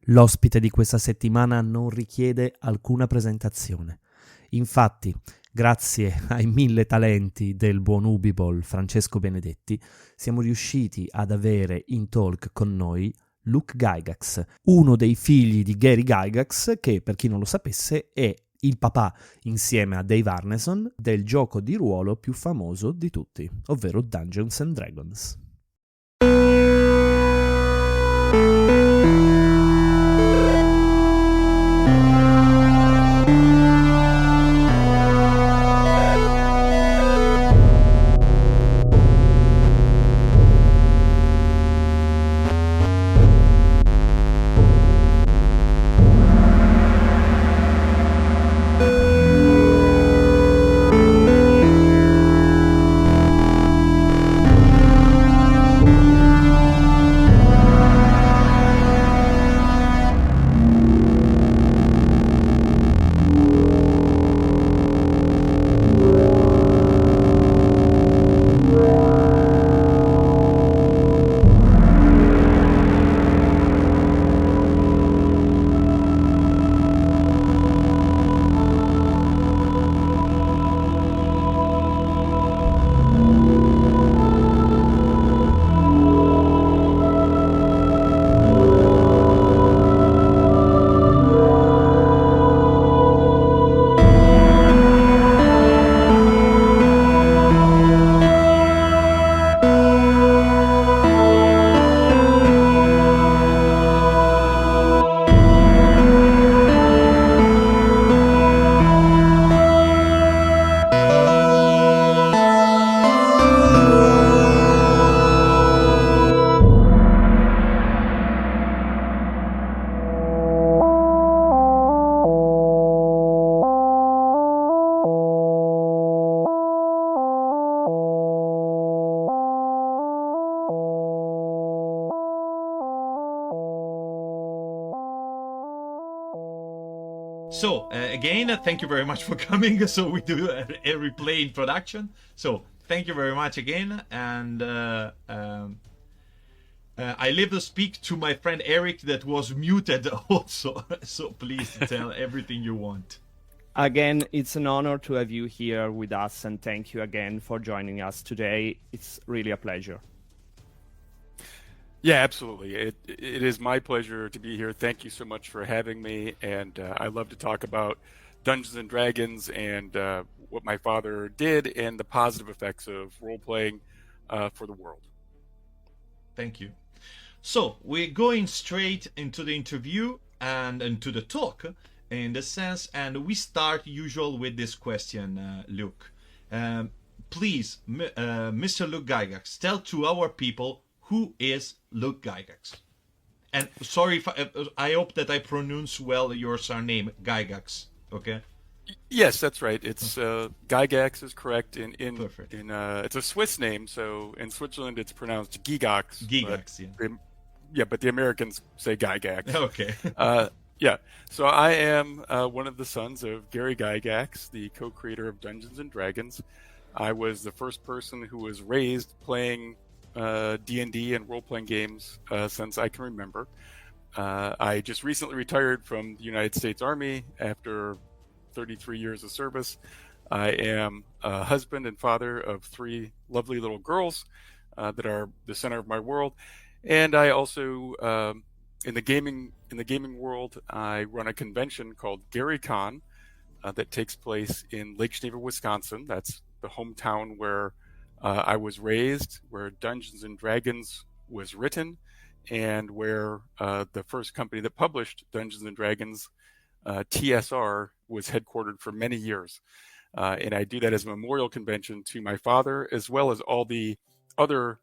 L'ospite di questa settimana non richiede alcuna presentazione. Infatti, grazie ai 1000 talenti del buon Ubibol Francesco Benedetti, siamo riusciti ad avere in talk con noi Luke Gygax, uno dei figli di Gary Gygax, che per chi non lo sapesse è il papà, insieme a Dave Arneson, del gioco di ruolo più famoso di tutti, ovvero Dungeons and Dragons. So, again, thank you very much for coming. So we do a replay introduction. So, thank you very much again. And I leave the speak to my friend Eric that was muted also. So please tell everything you want. Again, it's an honor to have you here with us, and thank you again for joining us today. It's really a pleasure. Yeah, absolutely. It is my pleasure to be here. Thank you so much for having me. And I love to talk about Dungeons and Dragons and what my father did and the positive effects of role-playing for the world. Thank you. So we're going straight into the interview and into the talk in the sense, and we start usual with this question, Luke. Please, Mr. Luke Gygax, tell to our people, who is Luke Gygax? And sorry if I hope that I pronounce well your surname, Gygax. Okay. Yes, that's right. It's Gygax is correct. Perfect. It's a Swiss name, so in Switzerland it's pronounced Gygax. Gygax, yeah. But the Americans say Gygax. Okay. Yeah. So I am one of the sons of Gary Gygax, the co-creator of Dungeons and Dragons. I was the first person who was raised playing D&D and role-playing games since I can remember. I just recently retired from the United States Army after 33 years of service. I am a husband and father of 3 lovely little girls that are the center of my world. And I also, in the gaming world, I run a convention called GaryCon that takes place in Lake Geneva, Wisconsin. That's the hometown where I was raised, where Dungeons and Dragons was written, and where the first company that published Dungeons and Dragons, TSR, was headquartered for many years. And I do that as a memorial convention to my father, as well as all the other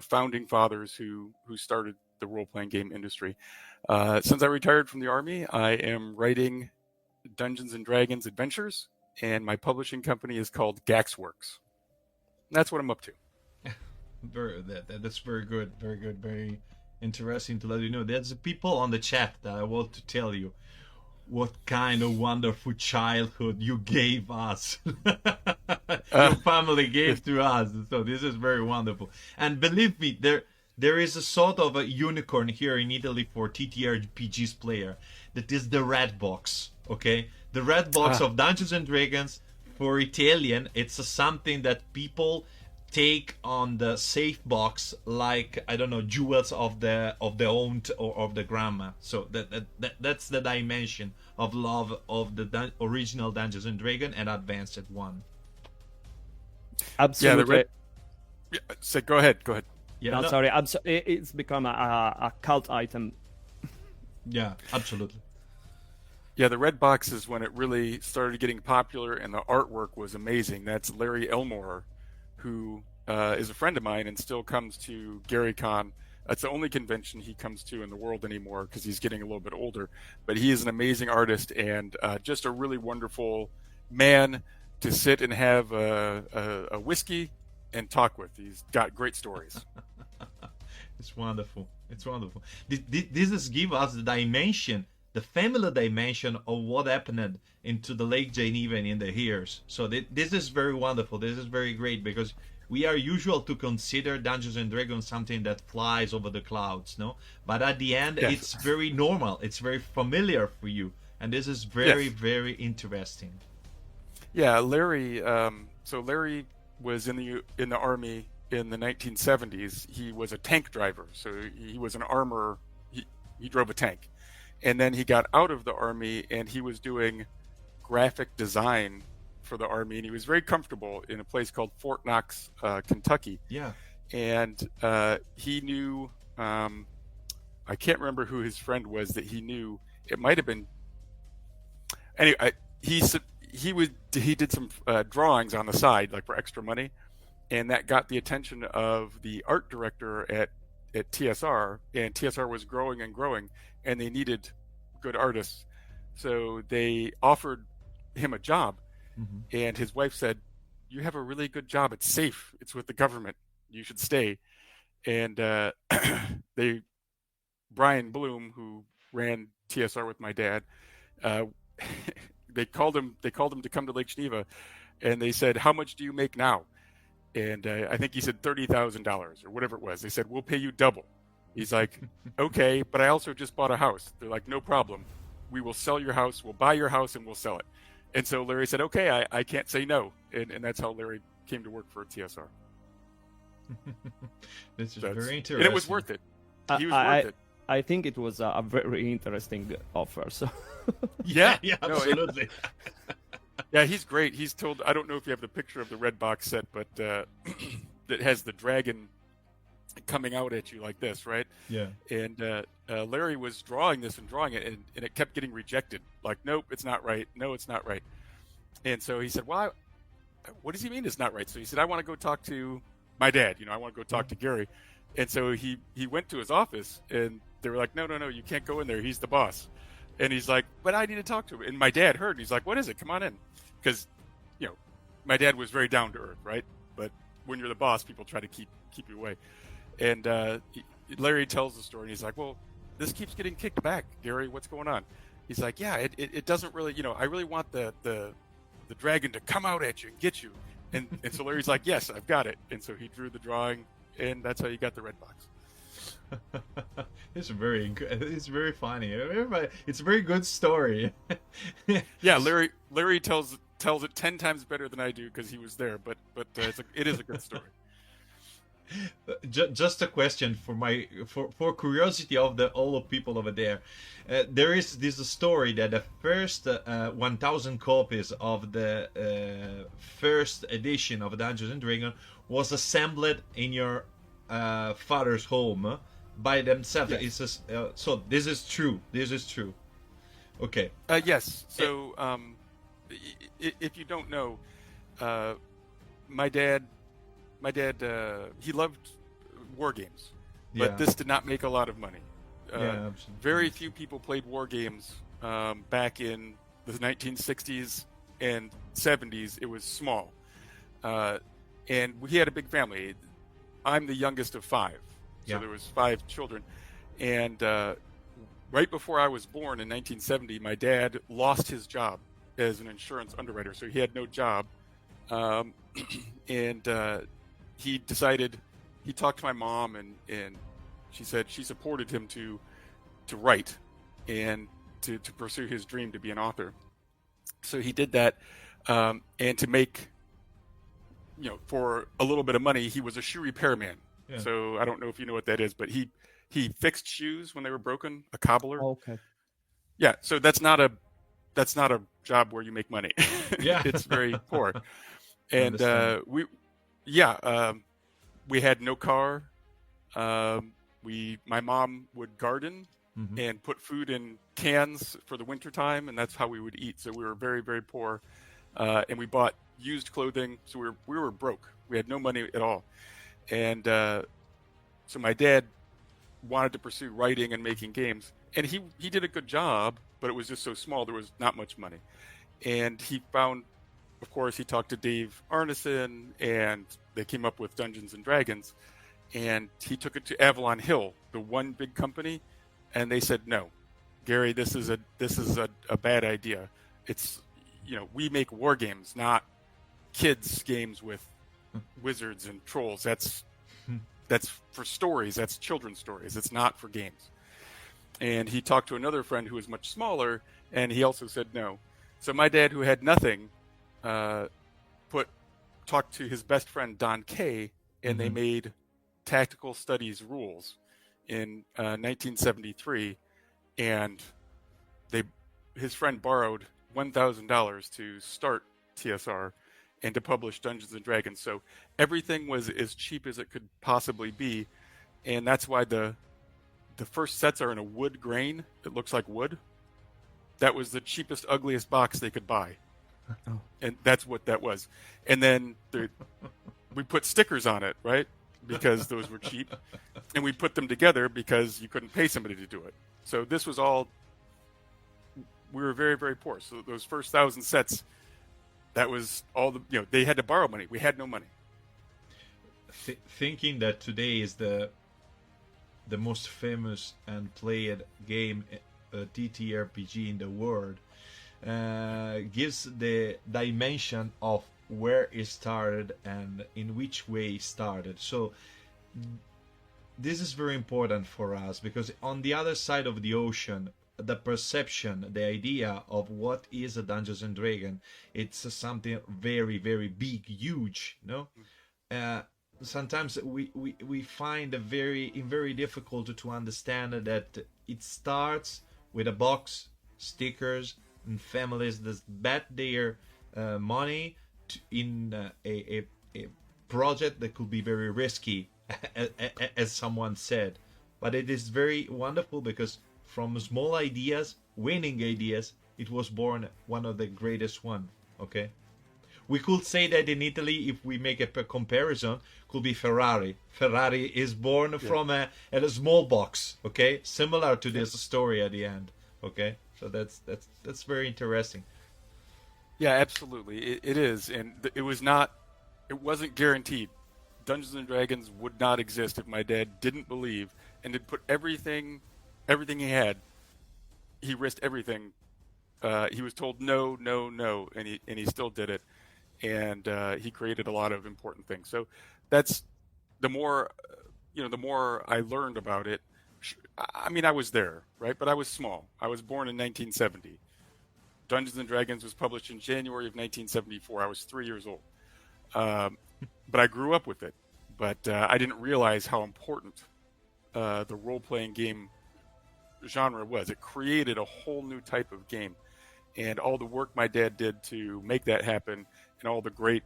founding fathers who started the role-playing game industry. Since I retired from the Army, I am writing Dungeons and Dragons adventures, and my publishing company is called Gaxworks. That's what I'm up to. That's very good, very interesting to let you know. There's people on the chat that I want to tell you what kind of wonderful childhood you gave us. Your family gave to us. So this is very wonderful. And believe me, there is a sort of a unicorn here in Italy for TTRPGs player. That is the red box. Okay, the red box of Dungeons and Dragons for Italian. It's something that people take on the safe box, like, I don't know, jewels of the aunt or of the grandma. So that's the dimension of love of the original Dungeons and Dragons and advanced one. Absolutely. Go ahead. Yeah, no, sorry. It's become a cult item. Yeah, absolutely. Yeah, the red box is when it really started getting popular, and the artwork was amazing. That's Larry Elmore, who is a friend of mine and still comes to GaryCon. That's the only convention he comes to in the world anymore because he's getting a little bit older. But he is an amazing artist and just a really wonderful man to sit and have a whiskey and talk with. He's got great stories. It's wonderful. This is give us the dimension, the family dimension of what happened into the Lake Geneva and in the years. So this is very wonderful. This is very great because we are usual to consider Dungeons and Dragons something that flies over the clouds, no? But at the end, yes. It's very normal. It's very familiar for you, and this is very, yes. very interesting. Yeah, Larry. So Larry was in the army in the 1970s. He was a tank driver, so he was an armorer. He drove a tank, and then he got out of the army and he was doing graphic design for the army, and he was very comfortable in a place called Fort Knox, Kentucky. Yeah, and he knew. I can't remember who his friend was that he knew. It might have been. Anyway, he did some drawings on the side, like for extra money, and that got the attention of the art director at TSR, and TSR was growing and growing, and they needed good artists, so they offered him a job, and his wife said, "You have a really good job. It's safe. It's with the government. You should stay." And Brian Bloom, who ran TSR with my dad, they called him to come to Lake Geneva, and they said, "How much do you make now?" And I think he said $30,000 or whatever it was. They said, "We'll pay you double." He's like, "Okay, but I also just bought a house." They're like, "No problem. We will sell your house. We'll buy your house and we'll sell it." And so Larry said, "Okay, I can't say no." And that's how Larry came to work for TSR. This is very interesting. And it was worth it. He was worth it. I think it was a very interesting offer. So yeah, absolutely. Yeah, he's great. He's told. I don't know if you have the picture of the red box set, but it has the dragon coming out at you like this, right? Yeah. And Larry was drawing this and drawing it, and it kept getting rejected. Like, nope, it's not right. No, it's not right. And so he said, "Well, what does he mean it's not right?" So he said, "I want to go talk to my dad. I want to go talk to Gary." And so he went to his office, and they were like, no, you can't go in there. He's the boss. And he's like, "But I need to talk to him." And my dad heard, and he's like, "What is it? Come on in." Because, my dad was very down to earth, right? But when you're the boss, people try to keep you away. And Larry tells the story, and he's like, "Well, this keeps getting kicked back, Gary. What's going on?" He's like, "Yeah, it doesn't really, I really want the dragon to come out at you and get you." And so Larry's like, "Yes, I've got it." And so he drew the drawing, and that's how you got the red box. It's very good. It's very funny. It's a very good story. Yeah, Larry tells it 10 times better than I do because he was there. But it is a good story. Just a question for curiosity of all of people over there. There is this story that the first 1,000 copies of the first edition of Dungeons and Dragons was assembled in your father's home by themselves. Yes. So this is true. Okay. Yes. So if you don't know, my dad, he loved war games, but this did not make a lot of money. Very few people played war games back in the 1960s and 70s. It was small, and he had a big family. I'm the youngest of 5, so there was 5 children, and right before I was born in 1970, my dad lost his job as an insurance underwriter, so he had no job, and he decided he talked to my mom, and she said she supported him to write and to pursue his dream to be an author. So he did that, and to make, for a little bit of money, he was a shoe repairman. Yeah. So I don't know if you know what that is, but he fixed shoes when they were broken, a cobbler. Oh, okay. Yeah, so that's not a job where you make money. Yeah. It's very poor. And we had no car. My mom would garden and put food in cans for the winter time, and that's how we would eat. So we were very, very poor. And we bought used clothing, so we were broke. We had no money at all. And so my dad wanted to pursue writing and making games, and he did a good job, but it was just so small, there was not much money. And he found, of course, he talked to Dave Arneson, and they came up with Dungeons and Dragons, and he took it to Avalon Hill, the one big company, and they said, no, Gary, this is a bad idea. It's, we make war games, not kids games with wizards and trolls. That's for stories. That's children's stories. It's not for games. And he talked to another friend who was much smaller, and he also said no. So my dad, who had nothing, talked to his best friend Don Kay, and they made Tactical Studies rules in 1973, and his friend borrowed $1,000 to start TSR and to publish Dungeons and Dragons. So everything was as cheap as it could possibly be, and that's why the first sets are in a wood grain. It looks like wood. That was the cheapest, ugliest box they could buy. Oh. And that's what that was. And then we put stickers on it, right? Because those were cheap. And we put them together because you couldn't pay somebody to do it. So this was all, we were very, very poor. So those first 1,000 sets, that was all they had to borrow money. We had no money. Thinking that today is the most famous and played game, TTRPG in the world, gives the dimension of where it started and in which way it started. So this is very important for us, because on the other side of the ocean, the perception, the idea of what is a Dungeons and Dragons, it's something very, very big, huge, sometimes we find very difficult to understand that it starts with a box, stickers, and families that bet their money in a project that could be very risky, as someone said. But it is very wonderful because from small ideas, winning ideas, it was born one of the greatest one. Okay. We could say that in Italy, if we make a comparison, could be Ferrari. Ferrari is born from a small box, okay? Similar to this story at the end, okay? So that's very interesting. Yeah, absolutely. It is, and it wasn't guaranteed. Dungeons and Dragons would not exist if my dad didn't believe and had put everything he had. He risked everything. He was told no, and he still did it. And he created a lot of important things. So that's the more I learned about it. I mean, I was there, right? But I was small. I was born in 1970. Dungeons and Dragons was published in January of 1974. I was 3 years old. But I grew up with it. But I didn't realize how important the role-playing game genre was. It created a whole new type of game. And all the work my dad did to make that happen, and all the great,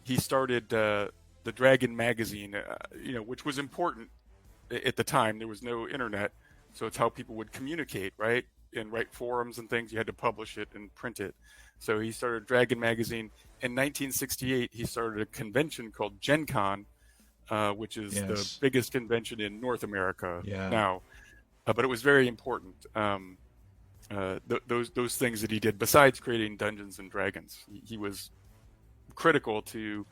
he started the Dragon magazine, which was important at the time. There was no internet, so it's how people would communicate, right? And write forums and things. You had to publish it and print it. So he started Dragon magazine. In 1968, he started a convention called Gen Con, which is the biggest convention in North America now. But it was very important. Those things that he did besides creating Dungeons and Dragons, he was critical to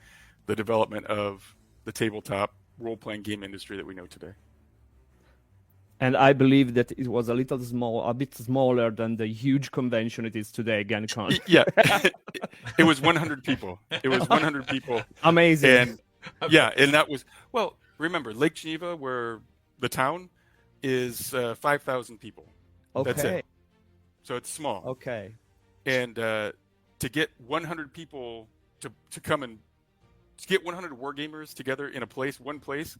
the development of the tabletop role-playing game industry that we know today. And I believe that it was a bit smaller than the huge convention it is today, GenCon. Yeah, it was 100 people. It was 100 people. Amazing. And Yeah, and that was, well, remember, Lake Geneva, where the town is 5,000 people. Okay. That's it. So it's small. Okay. And to get 100 people to come and to get 100 wargamers together in one place,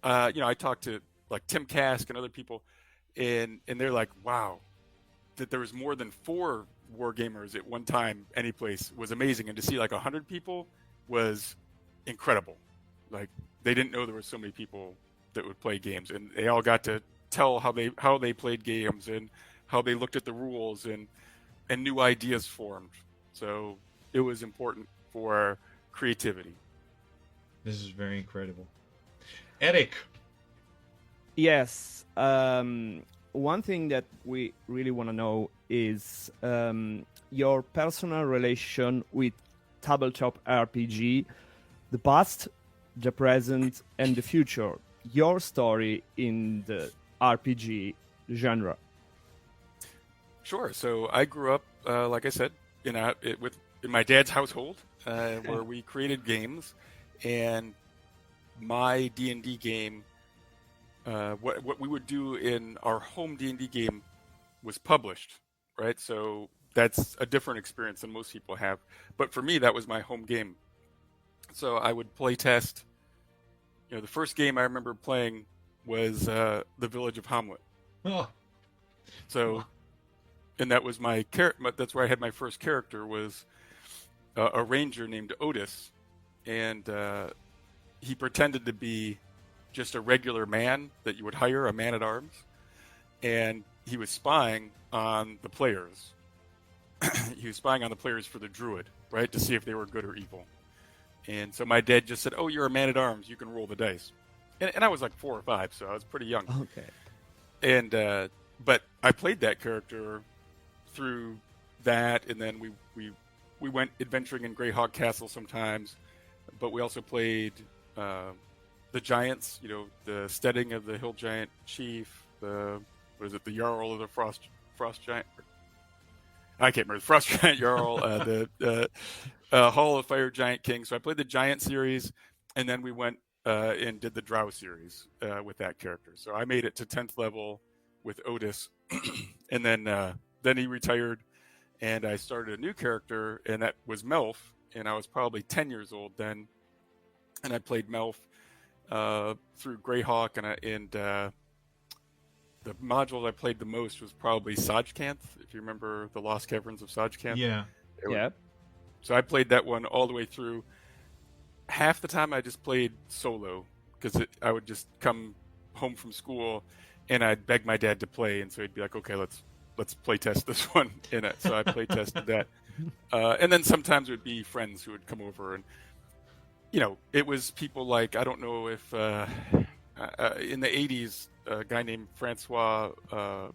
I talked to like Tim Kask and other people, and they're like, wow, that there was more than 4 wargamers at one time any place was amazing. And to see like 100 people was incredible. Like, they didn't know there were so many people that would play games, and they all got to tell how they played games and how they looked at the rules, and new ideas formed. So it was important for creativity. This is very incredible. Eric. Yes. One thing that we really want to know is your personal relation with tabletop RPG, the past, the present, and the future. Your story in the RPG genre. Sure. So I grew up, like I said, in my dad's household, where we created games, and my D&D game, what we would do in our home D&D game was published, right? So that's a different experience than most people have. But for me, that was my home game. So I would play test. The first game I remember playing was The Village of Hamlet. Oh. So, and that was my that's where I had my first character, was a ranger named Otis, and he pretended to be just a regular man that you would hire, a man-at-arms, and he was spying on the players. He was spying on the players for the druid, right, to see if they were good or evil. And so my dad just said, "Oh, you're a man-at-arms, you can roll the dice." And I was like 4 or 5, so I was pretty young. Okay. And but I played that character through that, and then we went adventuring in Greyhawk Castle sometimes, but we also played the giants, the steading of the hill giant chief, the Jarl of the frost giant. I can't remember, the frost giant Jarl, the Hall of Fire Giant King. So I played the giant series, and then we went and did the Drow series with that character. So I made it to 10th level with Otis, and then he retired, and I started a new character, and that was Melf, and I was probably 10 years old then, and I played Melf through Greyhawk, and the module I played the most was probably Sajkanth, if you remember the Lost Caverns of Sajkanth. Yeah. Yeah. So I played that one all the way through. Half the time I just played solo, because I would just come home from school and I'd beg my dad to play, and so he'd be like, "Okay, let's play test this one." And so I play tested that, and then sometimes it would be friends who would come over, and it was people like, I don't know if in the 80s, a guy named Francois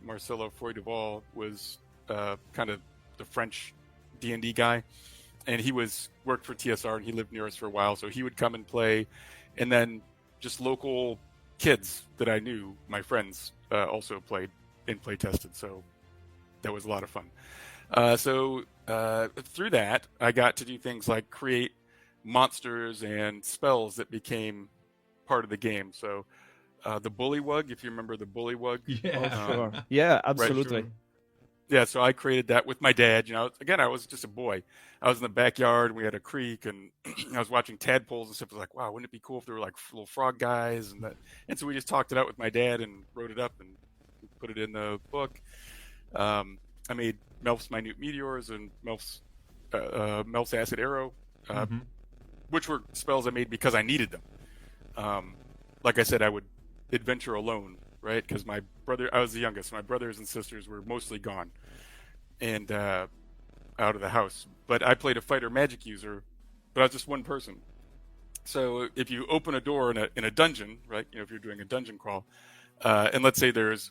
Marcelo Freudeval was kind of the French D&D guy, and he worked for TSR, and he lived near us for a while, so he would come and play, and then just local kids that I knew, my friends, also played and play tested, so that was a lot of fun. So through that, I got to do things like create monsters and spells that became part of the game. So the Bullywug, if you remember the Bullywug. Yeah. Oh, sure. Yeah, absolutely. Right. Yeah, so I created that with my dad. Again, I was just a boy. I was in the backyard, and we had a creek, and I was watching tadpoles and stuff. I was like, wow, wouldn't it be cool if there were like little frog guys? And so we just talked it out with my dad and wrote it up and put it in the book. I made Melf's Minute Meteors and Melf's Acid Arrow, which were spells I made because I needed them. Like I said, I would adventure alone, right? Because I was the youngest. My brothers and sisters were mostly gone and out of the house. But I played a fighter magic user, but I was just one person. So if you open a door in a dungeon, right? If you're doing a dungeon crawl, and let's say there's,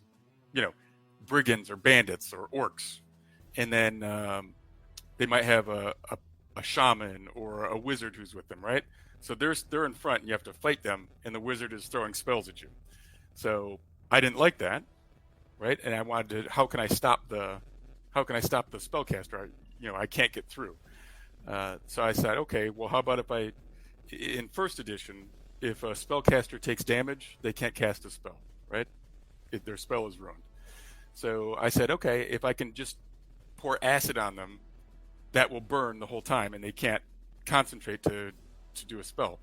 brigands or bandits or orcs, and then they might have a shaman or a wizard who's with them, right? So they're in front, and you have to fight them, and the wizard is throwing spells at you. So I didn't like that, right? And I wanted to, how can I stop the spellcaster? I can't get through. So I said, okay, well, how about if I in first edition, if a spellcaster takes damage, they can't cast a spell, right? If their spell is ruined. So I said, okay, if I can just pour acid on them, that will burn the whole time, and they can't concentrate to do a spell.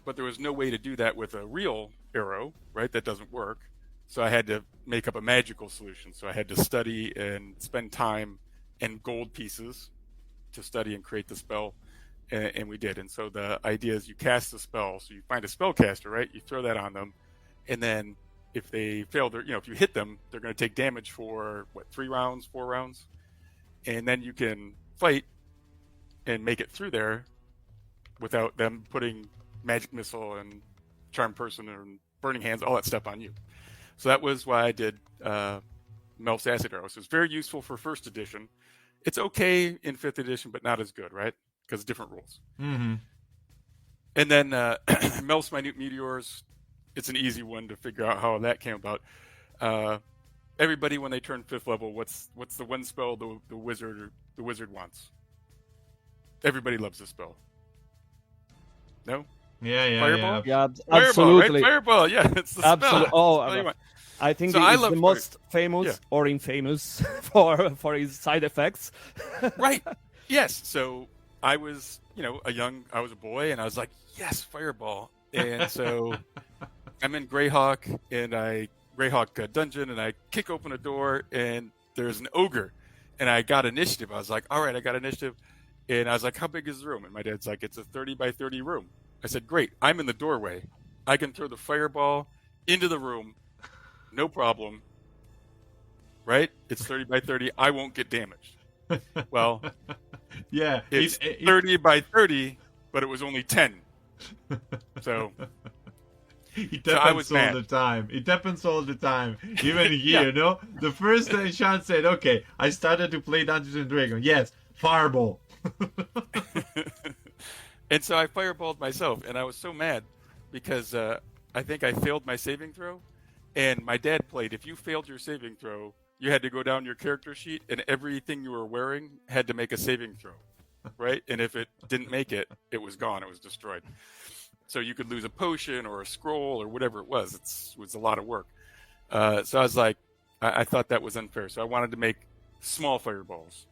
But there was no way to do that with a real arrow, right? That doesn't work. So I had to make up a magical solution. So I had to study and spend time and gold pieces to study and create the spell, and we did. And so the idea is you cast the spell. So you find a spellcaster, right? You throw that on them, and then if they fail, if you hit them, they're going to take damage for 3 rounds, 4 rounds, and then you can fight and make it through there without them putting magic missile and charm person and burning hands, all that stuff on you. So that was why I did Melf's acid arrow. So it's very useful for first edition. It's okay in 5th edition, but not as good, right? Because different rules. Mm-hmm. And then Melf's minute meteors. It's an easy one to figure out how that came about. Everybody, when they turn 5th level, what's the one spell the wizard wants? Everybody loves this spell. No? Yeah. Fireball? Yeah, Fireball, absolutely. right? Fireball, yeah, it's the Absolutely. spell. Oh, That's all you want. I think So it's I love the most famous or infamous for his side effects. Right. Yes. So I was, I was a boy, and I was like, yes, Fireball. And so I'm in Greyhawk, and Greyhawk dungeon, and I kick open a door, and there's an ogre, and I got initiative. I was like, all right, I got initiative. And I was like, how big is the room? And my dad's like, it's a 30 by 30 room. I said, great. I'm in the doorway. I can throw the Fireball into the room. No problem. Right? It's 30 by 30. I won't get damaged. Well, Yeah. it's 30 by 30, but it was only 10. So It I was happens all mad. the time. It happens all the time. Even here, no? The first Sean said, okay, I started to play Dungeons and Dragons. Yes, Fireball. and so I fireballed myself, and I was so mad because I think I failed my saving throw. And my dad played, if you failed your saving throw, you had to go down your character sheet, and everything you were wearing had to make a saving throw, right? And if it didn't make it, it was gone. It was destroyed. So you could lose a potion or a scroll or whatever it was. It was a lot of work. So I was like, I thought that was unfair. So I wanted to make small fireballs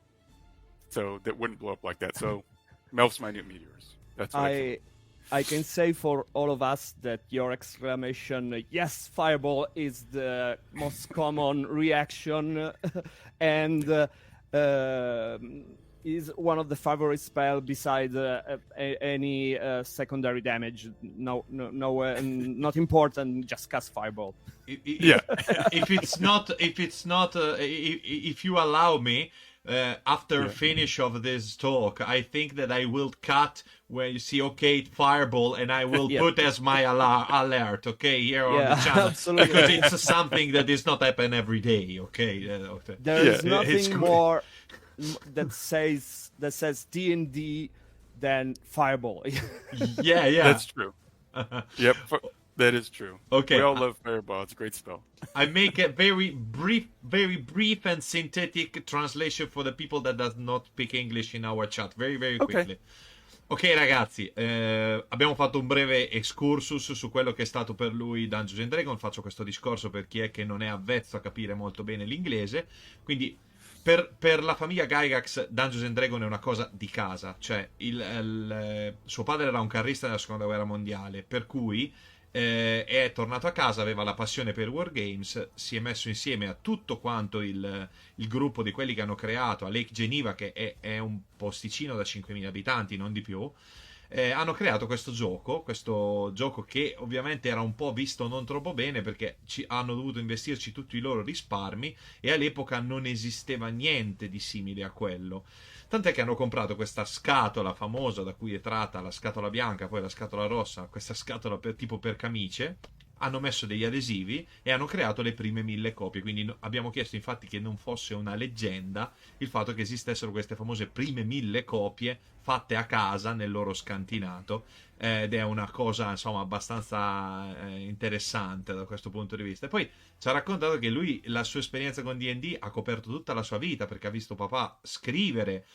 so that wouldn't blow up like that. So Melf's minute meteors. That's what I can say for all of us that your exclamation, yes, Fireball, is the most common reaction and is one of the favorite spell besides any secondary damage. No, not important, just cast Fireball. Yeah. If you allow me, after finish of this talk, I think that I will cut where you see Fireball, and I will put as my alert, here on the channel, absolutely. because it's something that is not happen every day, There is nothing it's more that says D&D than Fireball. yeah. That's true. Yep, that is true. Okay. We all love Fireball. It's a great spell. I make a very brief and synthetic translation for the people that does not speak English in our chat. Very quickly. Ok ragazzi, abbiamo fatto un breve excursus su quello che è stato per lui Dungeons and Dragons. Faccio questo discorso per chi è che non è avvezzo a capire molto bene l'inglese. Quindi per la famiglia Gygax Dungeons and Dragons è una cosa di casa. Cioè suo padre era un carrista nella seconda guerra mondiale, per cui è tornato a casa, aveva la passione per Wargames, si è messo insieme a tutto quanto il gruppo di quelli che hanno creato a Lake Geneva, che è un posticino da 5.000 abitanti, non di più. Hanno creato questo gioco che ovviamente era un po' visto non troppo bene, perché hanno dovuto investirci tutti i loro risparmi e all'epoca non esisteva niente di simile a quello. Tant'è che hanno comprato questa scatola famosa da cui è tratta la scatola bianca, poi la scatola rossa, questa scatola tipo per camicie, hanno messo degli adesivi e hanno creato le prime 1000 copie. Quindi abbiamo chiesto infatti che non fosse una leggenda il fatto che esistessero queste famose prime 1000 copie fatte a casa nel loro scantinato, ed è una cosa insomma abbastanza interessante da questo punto di vista. E poi ci ha raccontato che lui, la sua esperienza con D&D ha coperto tutta la sua vita, perché ha visto papà scrivere,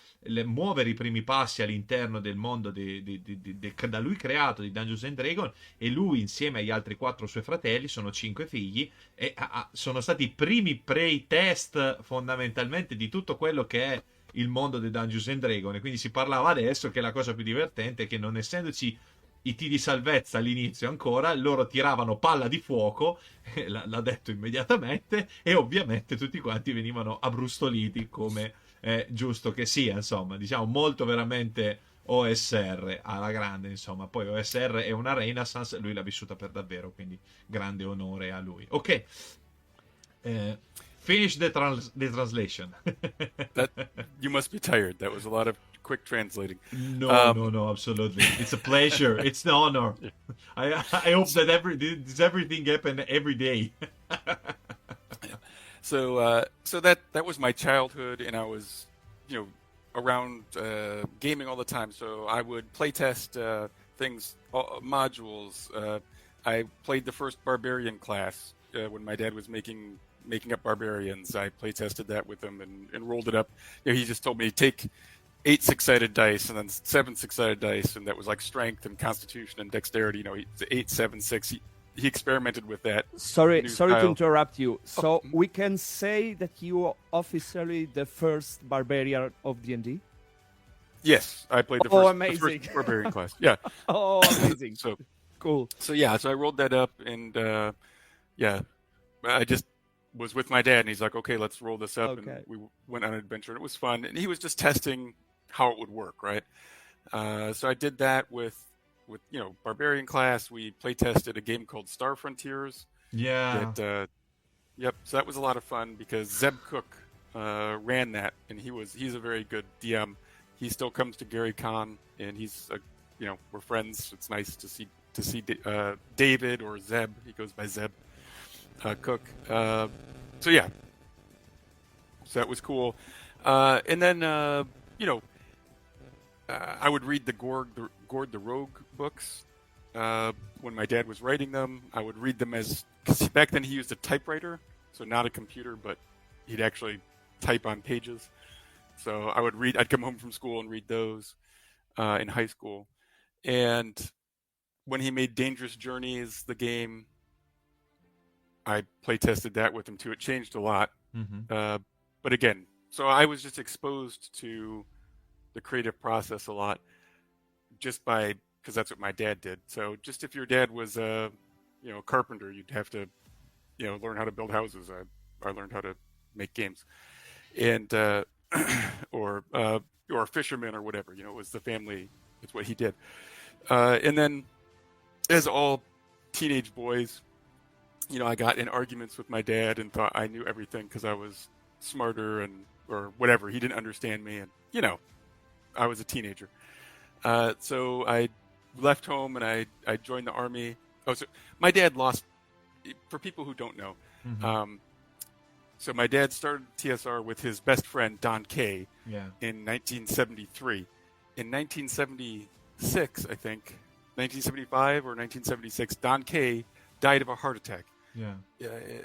muovere i primi passi all'interno del mondo da lui creato di Dungeons and Dragons, e lui insieme agli altri 4 suoi fratelli, sono 5 figli, e sono stati i primi pre-test fondamentalmente di tutto quello che è il mondo di Dungeons and Dragons. E quindi si parlava adesso che la cosa più divertente è che, non essendoci i tiri di salvezza all'inizio ancora, loro tiravano palla di fuoco, l'ha detto immediatamente, e ovviamente tutti quanti venivano abbrustoliti, come è giusto che sia, insomma, diciamo molto veramente OSR alla grande, insomma. Poi OSR è una renaissance, lui l'ha vissuta per davvero, quindi grande onore a lui. Ok, finish the translation. You must be tired. That was a lot of quick translating. No, absolutely. It's a pleasure. It's an honor. I hope that everything happen every day. So that was my childhood, and I was, around gaming all the time. So I would playtest things, modules. I played the first barbarian class when my dad was making up barbarians. I playtested that with him and rolled it up. He just told me, take 8 six-sided dice and then 7 six-sided dice, and that was like strength and constitution and dexterity. 8, 7, 6. He experimented with that. Sorry to style. interrupt you. So we can say that you are officially the first barbarian of D&D? Yes, I played the first barbarian class. Yeah. Oh, amazing. So cool. So I rolled that up, and I just was with my dad, and he's like, okay, let's roll this up. Okay. And we went on an adventure, and it was fun. And he was just testing how it would work, right? So I did that with barbarian class. We play tested a game called Star Frontiers. Yeah. Yep. So that was a lot of fun because Zeb Cook ran that, and he's a very good DM. He still comes to Gary Con, and he's we're friends. It's nice to see David or Zeb. He goes by Zeb Cook. So that was cool. And then I would read the Gord the Rogue books when my dad was writing them. I would read them because back then he used a typewriter, so not a computer, but he'd actually type on pages. So I'd come home from school and read those in high school. And when he made Dangerous Journeys, the game, I play tested that with him too. It changed a lot. Mm-hmm. But again, so I was just exposed to the creative process a lot just because that's what my dad did. So just if your dad was a carpenter, you'd have to learn how to build houses. I learned how to make games, and or a fisherman or whatever. It was the family. It's what he did. And then, as all teenage boys, I got in arguments with my dad and thought I knew everything because I was smarter or whatever. He didn't understand me, and I was a teenager. So I left home and I joined the Army. Oh, so my dad lost. For people who don't know, Mm-hmm. So my dad started TSR with his best friend Don Kay in 1973. In 1976, I think, 1975 or 1976, Don Kay died of a heart attack. Yeah.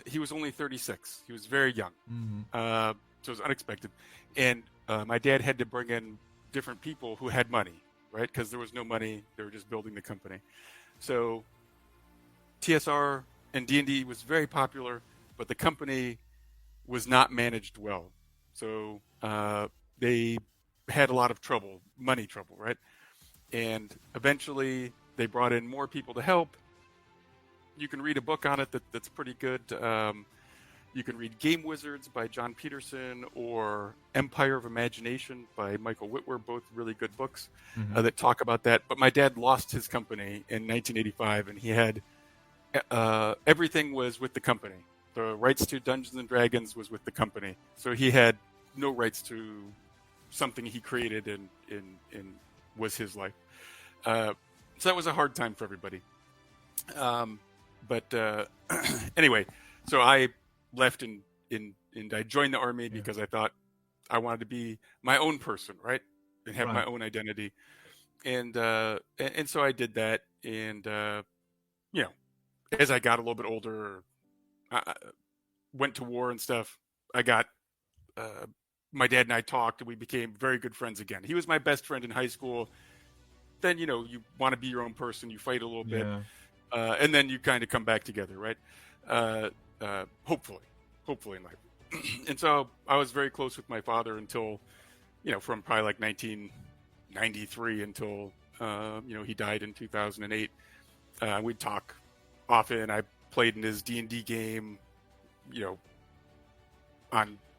He was only 36. He was very young. Mm-hmm. So it was unexpected. And my dad had to bring in different people who had money, right? Because there was no money. They were just building the company. So TSR and D&D was very popular, but the company was not managed well. So they had a lot of trouble, money trouble, right? And eventually they brought in more people to help. You can read a book on it that's pretty good. You can read Game Wizards by John Peterson or Empire of Imagination by Michael Whitwer, both really good books that talk about that. But my dad lost his company in 1985, and he had everything was with the company. The rights to Dungeons and Dragons was with the company. So he had no rights to something he created and was his life. So that was a hard time for everybody. But anyway, so I left and I joined the Army because I thought I wanted to be my own person, right? and have Right. my own identity. And so I did that. And, you know, as I got a little bit older, I went to war and stuff, I got, my dad and I talked, and we became very good friends again. He was my best friend in high school. Then, you know, you want to be your own person, you fight a little bit, Yeah. and then you kind of come back together, right? Hopefully in life. And so I was very close with my father until, you know, from probably like 1993 until, you know, he died in 2008. We'd talk often. I played in his D&D game, you know,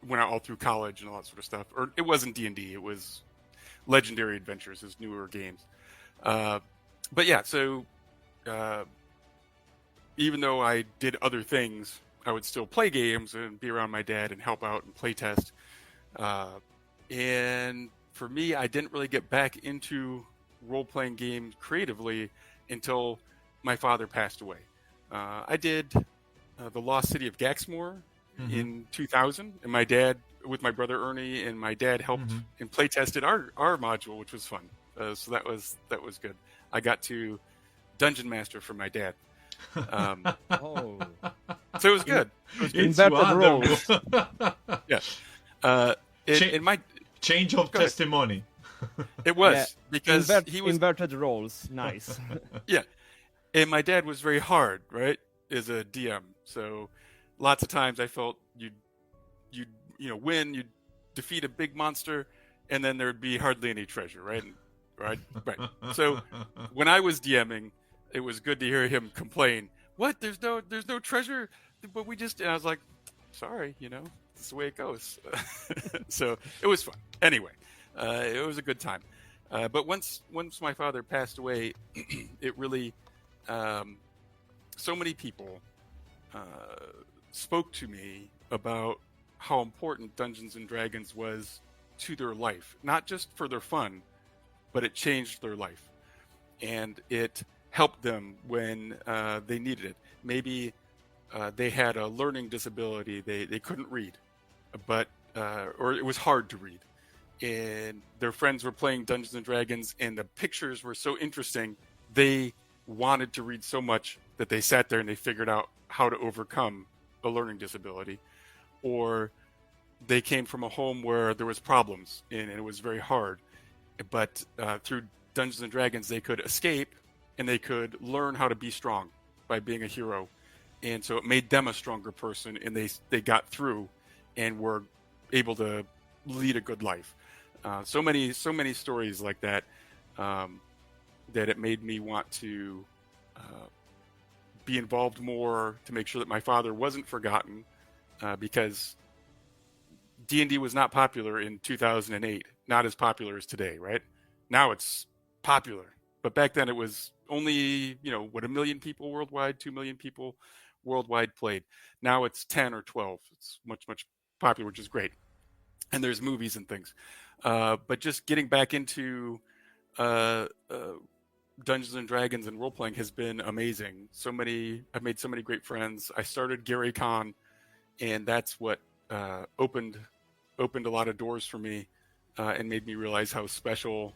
went out all through college and all that sort of stuff. Or it wasn't D&D, it was Legendary Adventures, his newer games. But yeah, so even though I did other things, I would still play games and be around my dad and help out and play test. And for me, I didn't really get back into role-playing games creatively until my father passed away. I did The Lost City of Gaxmore in 2000, and my dad, with my brother Ernie, and my dad helped and play tested our module, which was fun. So that was good. I got to Dungeon Master for my dad. Oh, So it was good. It's Inverted wonderful. Yeah. In my Change of Go ahead. testimony. it was yeah. because he was inverted roles. Nice. yeah, and my dad was very hard, right, as a DM. So lots of times I felt you'd you know win, you'd defeat a big monster, and then there'd be hardly any treasure, right? Right. So when I was DMing, it was good to hear him complain. What? There's no treasure, but we just. And I was like, sorry, you know, that's the way it goes. So it was fun. Anyway, it was a good time. But once my father passed away, it really, so many people spoke to me about how important Dungeons and Dragons was to their life, not just for their fun, but it changed their life, and it helped them when they needed it. Maybe they had a learning disability; they couldn't read, but or it was hard to read, and their friends were playing Dungeons and Dragons, and the pictures were so interesting. They wanted to read so much that they sat there and they figured out how to overcome a learning disability, or they came from a home where there was problems and it was very hard, but through Dungeons and Dragons they could escape and they could learn how to be strong by being a hero, and so it made them a stronger person, and they got through and were able to lead a good life. So many stories like that, that it made me want to be involved more to make sure that my father wasn't forgotten, because D&D was not popular in 2008, not as popular as today, right? Now it's popular, but back then it was only, 1 million people worldwide, 2 million people worldwide played. Now it's 10 or 12. It's much, much popular, which is great. And there's movies and things. But just getting back into Dungeons and Dragons and role-playing has been amazing. I've made so many great friends. I started Gary Con, and that's what opened a lot of doors for me, and made me realize how special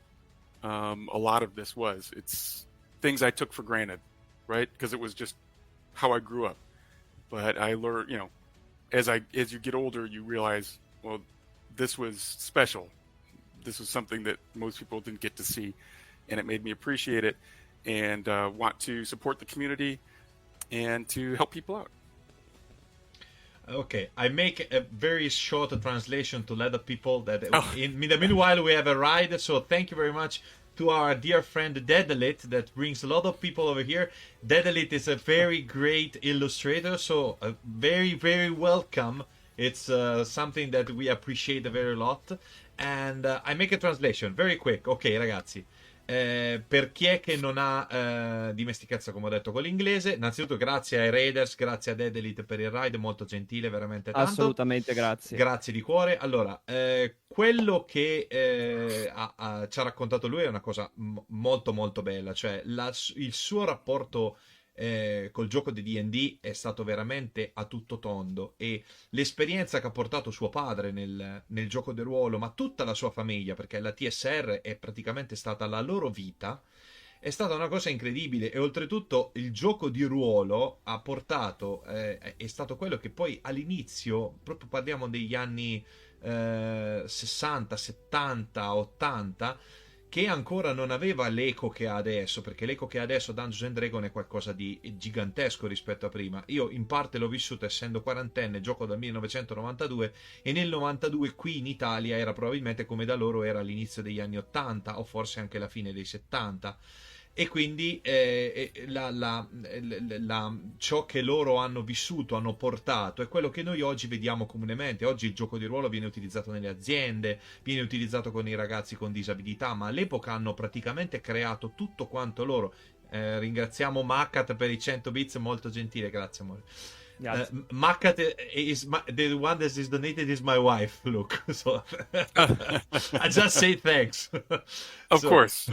a lot of this was. It's things I took for granted, right? Because it was just how I grew up. But I learned, as you get older, you realize, well, this was special. This was something that most people didn't get to see, and it made me appreciate it and want to support the community and to help people out. Okay, I make a very short translation to let the people that in the meanwhile we have a ride. So thank you very much to our dear friend Dedelit that brings a lot of people over here. Dedelit is a very great illustrator, so very, very welcome. It's something that we appreciate a very lot. And I make a translation, very quick. Ok, ragazzi. Per chi è che non ha dimestichezza, come ho detto, con l'inglese, innanzitutto grazie ai Raiders, grazie a Dedelit per il ride, molto gentile, veramente tanto. Assolutamente, grazie. Grazie di cuore. Allora, quello che ci ha raccontato lui è una cosa molto molto bella, cioè il suo rapporto col gioco di D&D è stato veramente a tutto tondo, e l'esperienza che ha portato suo padre nel gioco del ruolo, ma tutta la sua famiglia, perché la TSR è praticamente stata la loro vita, è stata una cosa incredibile. E oltretutto il gioco di ruolo ha portato, è stato quello che poi all'inizio, proprio parliamo degli anni 60, 70, 80, che ancora non aveva l'eco che ha adesso, perché l'eco che ha adesso Dungeons and Dragons è qualcosa di gigantesco rispetto a prima. Io in parte l'ho vissuto essendo quarantenne, gioco dal 1992, e nel 92 qui in Italia era probabilmente come da loro era all'inizio degli anni 80 o forse anche la fine dei 70. E quindi ciò che loro hanno vissuto, hanno portato, è quello che noi oggi vediamo comunemente. Oggi il gioco di ruolo viene utilizzato nelle aziende, viene utilizzato con i ragazzi con disabilità, ma all'epoca hanno praticamente creato tutto quanto loro. Ringraziamo Macat per i 100 bits, molto gentile, grazie amore. Macat is the one that is donated is my wife, look. So I just say thanks. Of course.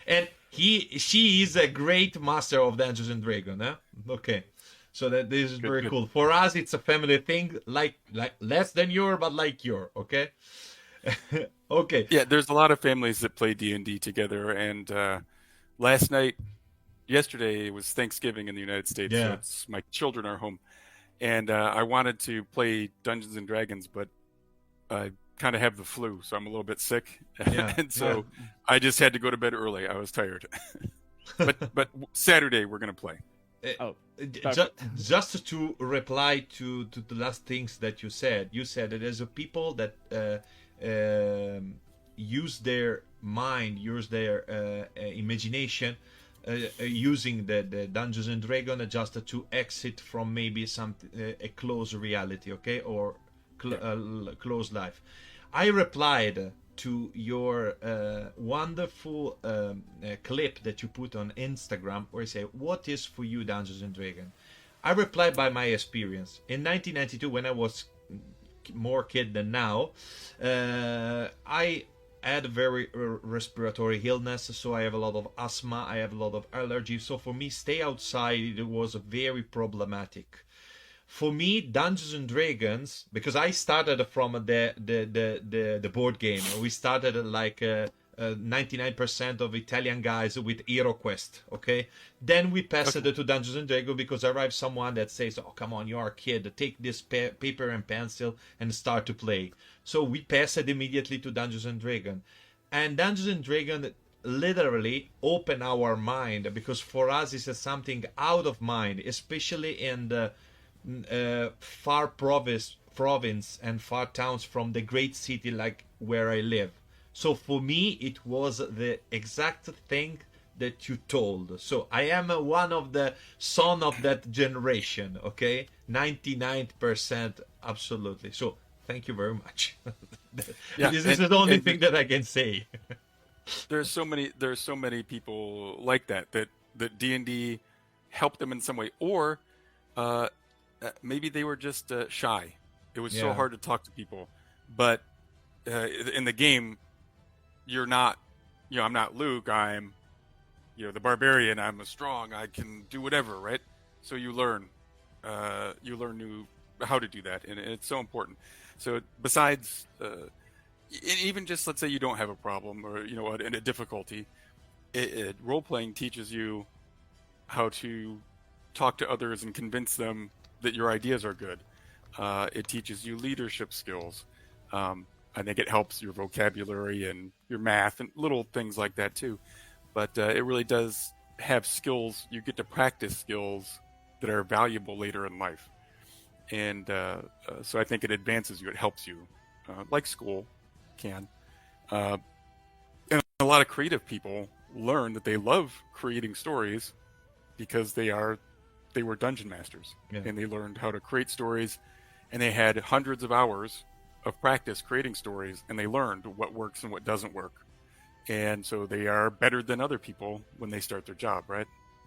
And she is a great master of Dungeons and Dragons, eh? Okay. So that this is very cool. For us it's a family thing, like less than your, but like your, okay? Okay. Yeah, there's a lot of families that play D&D together, and yesterday it was Thanksgiving in the United States, Yeah. so my children are home, and I wanted to play Dungeons and Dragons, but I kind of have the flu, so I'm a little bit sick, Yeah. and so I just had to go to bed early. I was tired. but Saturday we're gonna play. Just to reply to the last things that you said that there's a people that use their mind, use their imagination, using the Dungeons and Dragons just to exit from maybe some a close reality, okay, or close life. I replied to your wonderful clip that you put on Instagram, where you say, "What is for you Dungeons and Dragons?" I replied by my experience. In 1992, when I was more kid than now, I had a very respiratory illness, so I have a lot of asthma, I have a lot of allergies. So for me, stay outside, it was very problematic. For me, Dungeons and Dragons, because I started from the board game. We started like 99% of Italian guys with HeroQuest, okay? Then we passed it to Dungeons and Dragons because arrived someone that says, "Oh, come on, you're a kid. Take this paper and pencil and start to play." So we passed it immediately to Dungeons and Dragons. And Dungeons and Dragons literally open our mind, because for us it's something out of mind, especially in the far province and far towns from the great city like where I live. So for me it was the exact thing that you told. So I am one of the son of that generation, okay? 99% absolutely. So thank you very much. This is the only thing that I can say. There's so many people like that D&D helped them in some way, or maybe they were just shy. It was so hard to talk to people. But in the game, you're not, I'm not Luke. I'm, the barbarian. I'm strong. I can do whatever, right? So you learn how to do that, and it's so important. So besides, even just let's say you don't have a problem or a difficulty, role playing teaches you how to talk to others and convince them that your ideas are good. It teaches you leadership skills. I think it helps your vocabulary and your math and little things like that too. But it really does have skills. You get to practice skills that are valuable later in life. And so I think it advances you. It helps you, like school can. And a lot of creative people learn that they love creating stories because they were dungeon masters, and they learned how to create stories, and they had hundreds of hours of practice creating stories, and they learned what works and what doesn't work. And so they are better than other people when they start their job, right?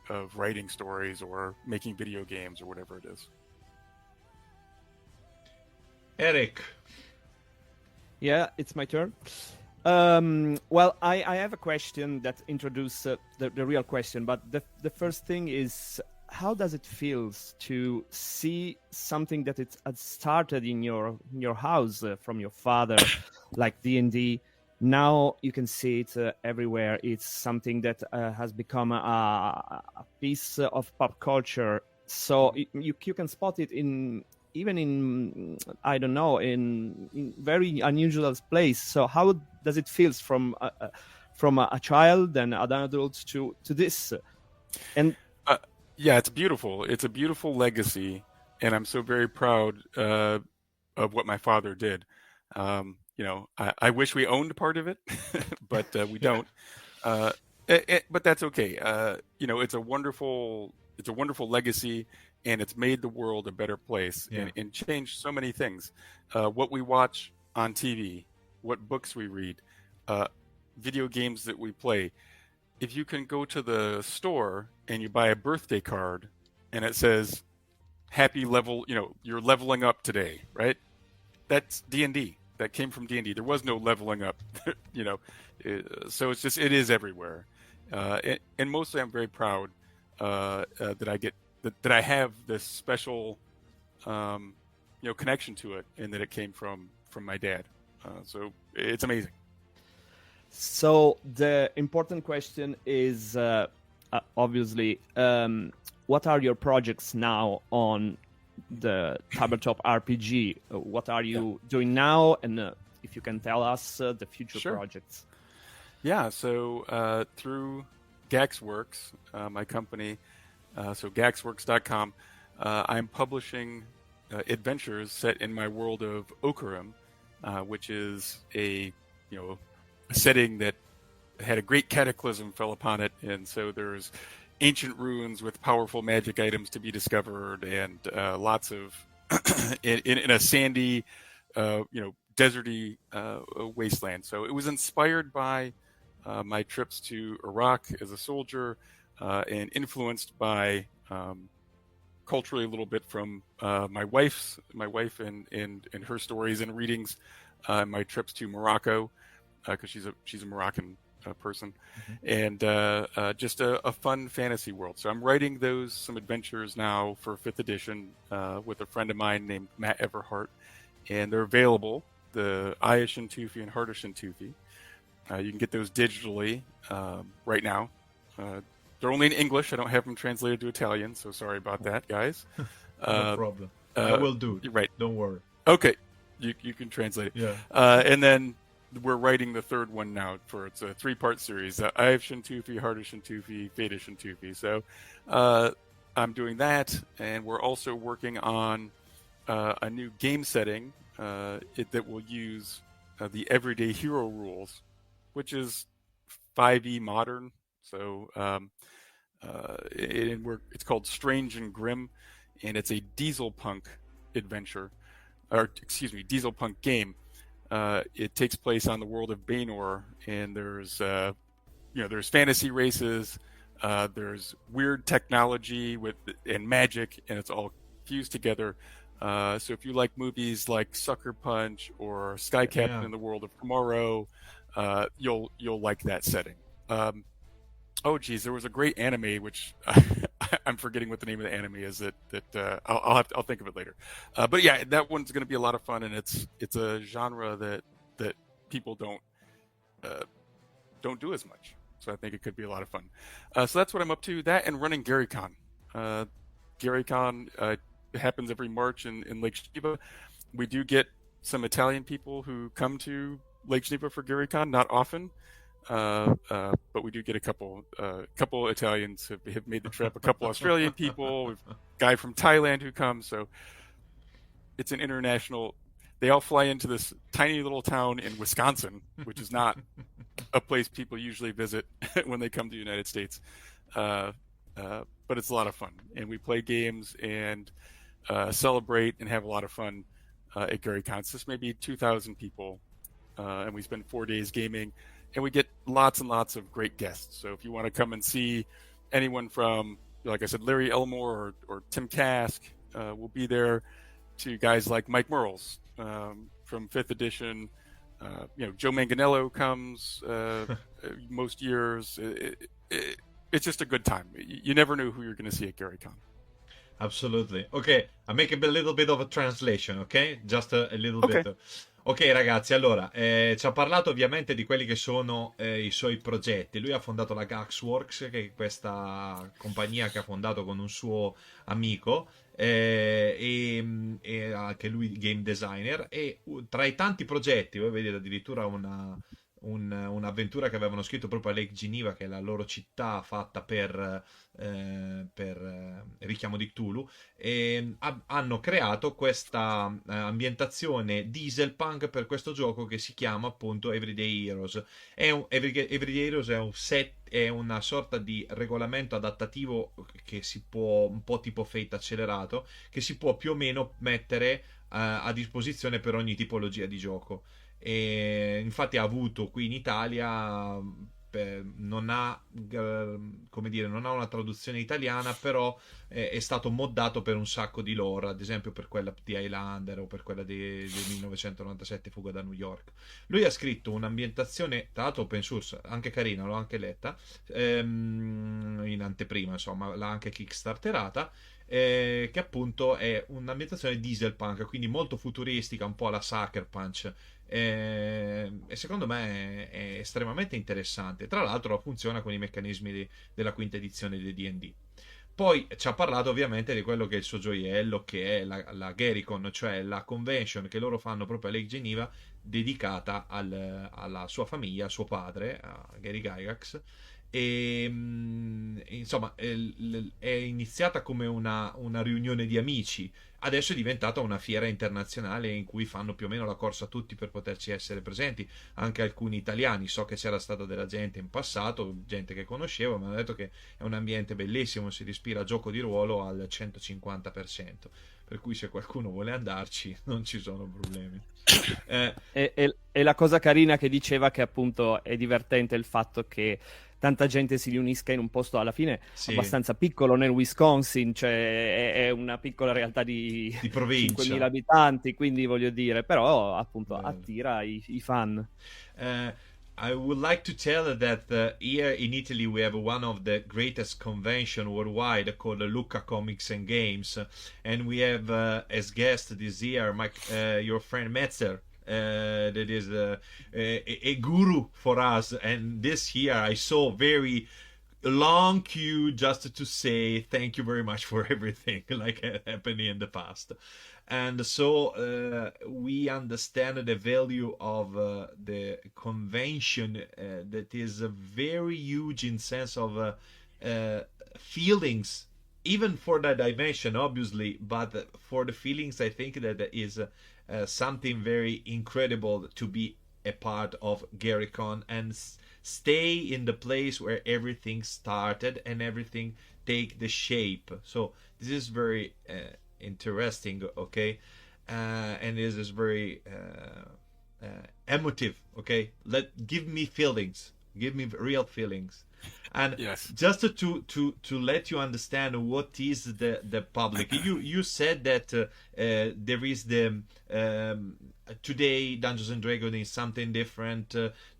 Of writing stories or making video games or whatever it is. Eric. Yeah, it's my turn. Well, I have a question that introduces the real question, but the first thing is, how does it feel to see something that it had started in your house from your father, like D&D? Now you can see it everywhere. It's something that has become a piece of pop culture. So you can spot it even in I don't know, in very unusual place. So how does it feel from a child and an adult to this? And yeah, it's beautiful. It's a beautiful legacy, and I'm so very proud of what my father did. I wish we owned part of it, but we don't. But that's okay. It's a wonderful legacy, and it's made the world a better place and changed so many things. What we watch on TV, what books we read, video games that we play. If you can go to the store and you buy a birthday card and it says happy level, you're leveling up today, right? That's D&D. That came from D&D. There was no leveling up, so it is everywhere. And mostly I'm very proud that I have this special, connection to it, and that it came from my dad. So it's amazing. So the important question is obviously, what are your projects now on the tabletop RPG? What are you doing now? And if you can tell us the future projects. Yeah, so through Gygax, my company, so gygaxworks.com, I'm publishing adventures set in my world of Okarim, which is a setting that had a great cataclysm fell upon it, and so there's ancient ruins with powerful magic items to be discovered, and lots of in a sandy, deserty wasteland. So it was inspired by my trips to Iraq as a soldier, and influenced by culturally a little bit from my wife and her stories and readings, my trips to Morocco, because she's a Moroccan person, and just a fun fantasy world. So I'm writing some adventures now for 5th edition with a friend of mine named Matt Everhart, and they're available, the Ayeshin Tufi and Hardishin Tufi. You can get those digitally right now. They're only in English. I don't have them translated to Italian, so sorry about that, guys. No problem. I will do it. Right. Don't worry. Okay. You can translate it. Yeah. And then we're writing the third one now it's a 3-part series. Ayeshin Tufi, Hardishin Tufi, Fadishin Tufi. So I'm doing that, and we're also working on a new game setting that will use the everyday hero rules, which is 5e modern. So it's called Strange and Grim, and it's a diesel punk adventure, diesel punk game. It takes place on the world of Baynor, and there's fantasy races, there's weird technology and magic, and it's all fused together. So if you like movies like Sucker Punch or Sky Captain in the World of Tomorrow, you'll like that setting. Oh geez, there was a great anime which I'm forgetting what the name of the anime is. I'll think of it later. But yeah, that one's going to be a lot of fun, and it's a genre that people don't do as much. So I think it could be a lot of fun. So that's what I'm up to. That and running GaryCon. GaryCon happens every March in Lake Geneva. We do get some Italian people who come to Lake Geneva for GaryCon. Not often. But we do get a couple Italians have made the trip, a couple Australian people, we've a guy from Thailand who comes, so it's an international. They all fly into this tiny little town in Wisconsin, which is not a place people usually visit when they come to the United States, but it's a lot of fun, and we play games and celebrate and have a lot of fun at GaryCon. It's just maybe 2,000 people, and we spend 4 days gaming. And we get lots and lots of great guests. So if you want to come and see anyone from, like I said, Larry Elmore or Tim Kask, will be there, to guys like Mike Merles from 5th edition. Joe Manganiello comes most years. it's just a good time. You never knew who you're going to see at GaryCon. Absolutely. Ok, I make a little bit of a translation, ok? Just a little Okay. bit. Ok ragazzi, allora, ci ha parlato ovviamente di quelli che sono i suoi progetti. Lui ha fondato la Gygax, che è questa compagnia che ha fondato con un suo amico, e anche lui game designer, e tra i tanti progetti, voi vedete addirittura un'avventura che avevano scritto proprio a Lake Geneva, che è la loro città fatta per richiamo di Cthulhu, e hanno creato questa ambientazione dieselpunk per questo gioco che si chiama appunto Everyday Heroes. Everyday Heroes è un set, è una sorta di regolamento adattativo che si può, un po' tipo Fate accelerato, che si può più o meno mettere a disposizione per ogni tipologia di gioco. E infatti ha avuto qui in Italia, non ha come dire, non ha una traduzione italiana, però è stato moddato per un sacco di lore, ad esempio per quella di Highlander o per quella del 1997 Fuga da New York. Lui ha scritto un'ambientazione, tra l'altro open source, anche carina, l'ho anche letta in anteprima, insomma l'ha anche kickstarterata, che appunto è un'ambientazione dieselpunk, quindi molto futuristica, un po' alla Sucker Punch, e secondo me è estremamente interessante. Tra l'altro funziona con i meccanismi della quinta edizione di D&D. Poi ci ha parlato ovviamente di quello che è il suo gioiello, che è la GaryCon, cioè la convention che loro fanno proprio a Lake Geneva, dedicata alla sua famiglia, a suo padre, a Gary Gygax. E insomma è iniziata come una riunione di amici, adesso è diventata una fiera internazionale in cui fanno più o meno la corsa tutti per poterci essere presenti, anche alcuni italiani. So che c'era stata della gente in passato, gente che conoscevo, mi hanno detto che è un ambiente bellissimo, si respira gioco di ruolo al 150%, per cui se qualcuno vuole andarci non ci sono problemi. E la cosa carina che diceva, che appunto è divertente il fatto che tanta gente si riunisca in un posto alla fine Sì. abbastanza piccolo nel Wisconsin, cioè è una piccola realtà di provincia, 5.000 abitanti, quindi voglio dire, però appunto bello, attira i fan. I would like to tell that here in Italy we have one of the greatest convention worldwide called Lucca Comics and Games, and we have as guest this year your friend Metzer. That is a guru for us, and this year I saw very long queue just to say thank you very much for everything like happened in the past. And so we understand the value of the convention, that is very huge in sense of feelings, even for the dimension obviously, but for the feelings I think that is something very incredible to be a part of GaryCon and stay in the place where everything started and everything take the shape. So this is very interesting, okay, and this is very emotive, okay. Give me feelings, give me real feelings. And yes, just to let you understand what is the public, you said that there is the today Dungeons and Dragons is something different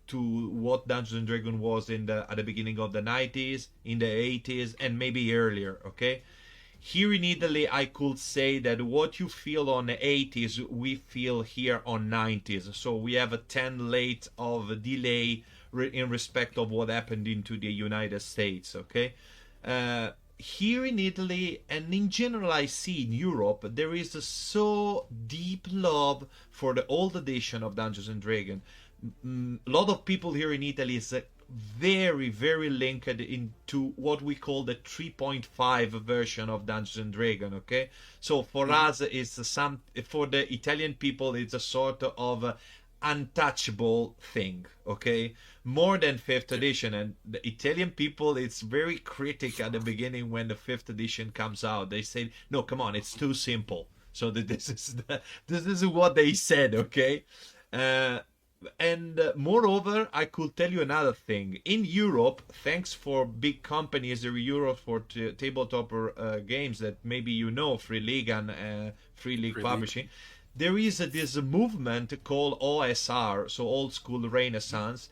to what Dungeons and Dragons was at the beginning of the 90s, in the 80s, and maybe earlier, okay. Here in Italy, I could say that what you feel on the 80s, we feel here on 90s. So we have a 10 late of delay in respect of what happened into the United States, okay? Here in Italy, and in general I see in Europe, there is a so deep love for the old edition of Dungeons and Dragons. A lot of people here in Italy is very, very linked into what we call the 3.5 version of Dungeons and Dragons, okay? So for us, it's for the Italian people, it's a sort of untouchable thing, okay, more than 5th edition. And the Italian people, it's very critical at the beginning when the 5th edition comes out. They say, no, come on, it's too simple. So this is what they said, okay. And moreover, I could tell you another thing. In Europe, thanks for big companies in Europe for tabletop games that maybe you know, Free League and Free League Publishing, there is this movement called OSR, so Old School Renaissance,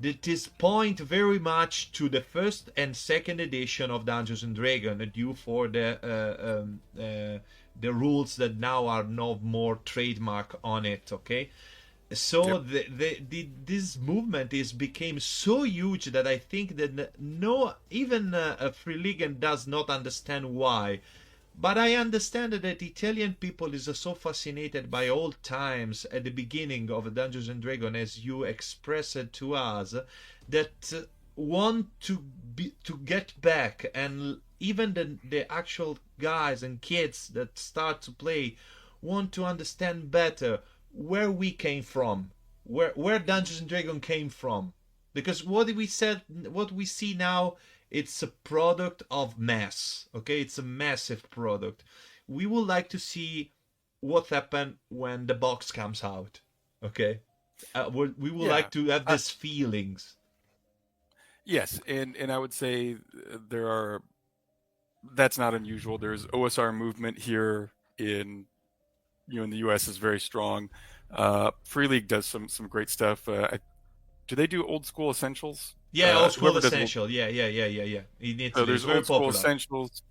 that is point very much to the first and second edition of Dungeons and Dragons, due for the rules that now are no more trademark on it. Okay, so this movement became so huge that I think that even a free league does not understand why. But I understand that Italian people is so fascinated by old times at the beginning of Dungeons and Dragons, as you expressed it to us, that want to get back, and even the actual guys and kids that start to play want to understand better where we came from, where Dungeons and Dragons came from, because what we see now, it's a product of mass. Okay, it's a massive product. We would like to see what happened when the box comes out. Okay, we would like to have these feelings. Yes, and I would say that's not unusual. There's OSR movement here in the U.S. is very strong. Free League does some great stuff. Do they do Old School Essentials? Yeah, Old School Essential. Yeah. So there's Old School Essentials.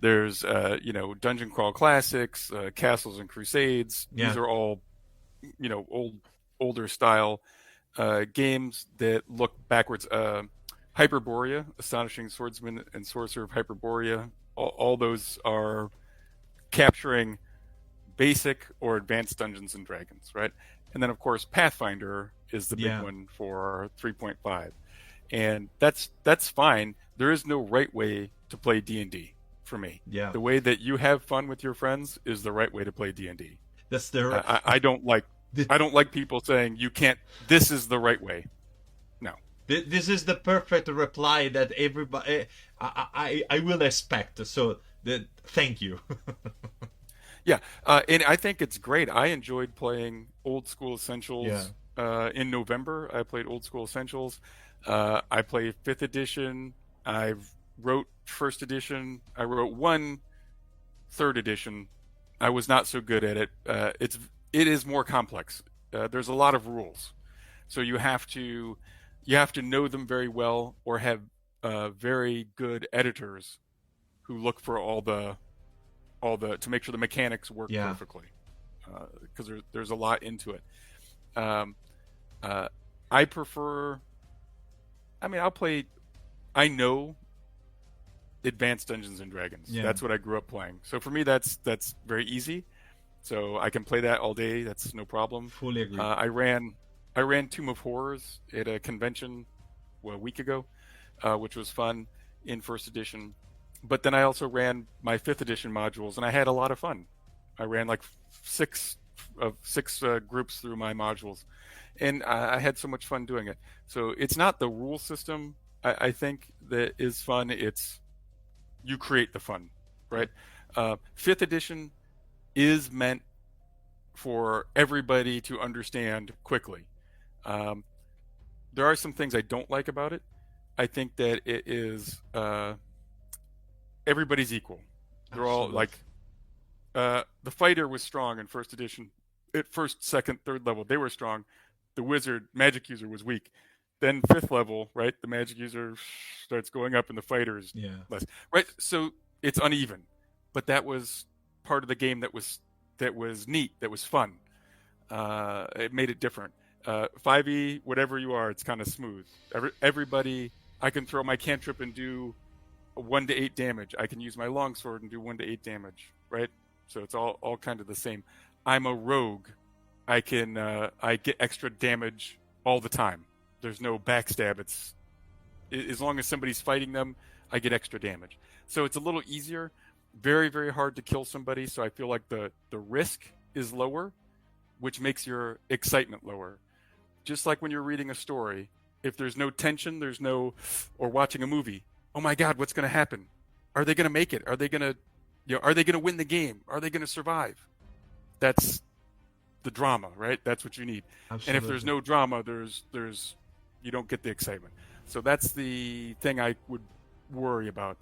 There's Dungeon Crawl Classics, Castles and Crusades. Yeah. These are all older style games that look backwards. Hyperborea, Astonishing Swordsman and Sorcerer of Hyperborea. All those are capturing basic or advanced Dungeons and Dragons, right? And then of course Pathfinder is the big one for 3.5. And that's fine. There is no right way to play D&D for me. Yeah. The way that you have fun with your friends is the right way to play D&D. That's the I don't like people saying you can't. This is the right way. No. This is the perfect reply that everybody I will expect. So thank you. Yeah, and I think it's great. I enjoyed playing Old School Essentials. In November, I played Old School Essentials. I played 5th edition. I wrote 1st edition. I wrote 1 3rd edition. I was not so good at it. It is more complex. There's a lot of rules, so you have to know them very well, or have very good editors who look for all the to make sure the mechanics work perfectly, because there's a lot into it. I prefer. I'll play. I know Advanced Dungeons and Dragons. Yeah. That's what I grew up playing. So for me, that's very easy. So I can play that all day. That's no problem. Fully agree. I ran Tomb of Horrors at a convention a week ago, which was fun in 1st edition. But then I also ran my 5th edition modules, and I had a lot of fun. I ran like six groups through my modules, and I had so much fun doing it. So it's not the rule system, I think, that is fun. It's you create the fun, right? 5th edition is meant for everybody to understand quickly. There are some things I don't like about it. I think that it is everybody's equal. They're all like the fighter was strong in 1st edition. At 1st, 2nd, 3rd level, they were strong. The wizard, magic user, was weak. Then 5th level, right? The magic user starts going up, and the fighter is less. Right? So it's uneven, but that was part of the game that was neat, that was fun. It made it different. 5e, whatever you are, it's kind of smooth. Everybody, I can throw my cantrip and do 1 to 8 damage. I can use my longsword and do 1 to 8 damage, right? So it's all kind of the same. I'm a rogue. I get extra damage all the time. There's no backstab. It's as long as somebody's fighting them, I get extra damage. So it's a little easier. Very, very hard to kill somebody. So I feel like the risk is lower, which makes your excitement lower. Just like when you're reading a story, if there's no tension, or watching a movie, oh my God, what's going to happen? Are they going to make it? Are they going to win the game? Are they going to survive? That's the drama, right? That's what you need. Absolutely. And if there's no drama, you don't get the excitement. So that's the thing I would worry about.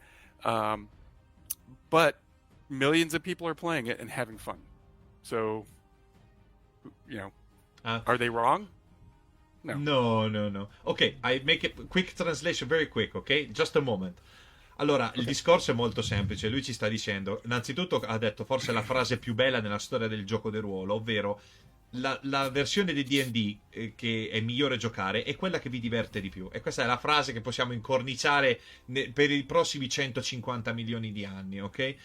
But millions of people are playing it and having fun. So, are they wrong? No. Ok, I make a quick translation, very quick, ok? Just a moment. Allora, il discorso è molto semplice. Lui ci sta dicendo, innanzitutto ha detto forse la frase più bella nella storia del gioco di ruolo, ovvero la versione di D&D che è migliore giocare è quella che vi diverte di più. E questa è la frase che possiamo incorniciare per i prossimi 150 milioni di anni, ok?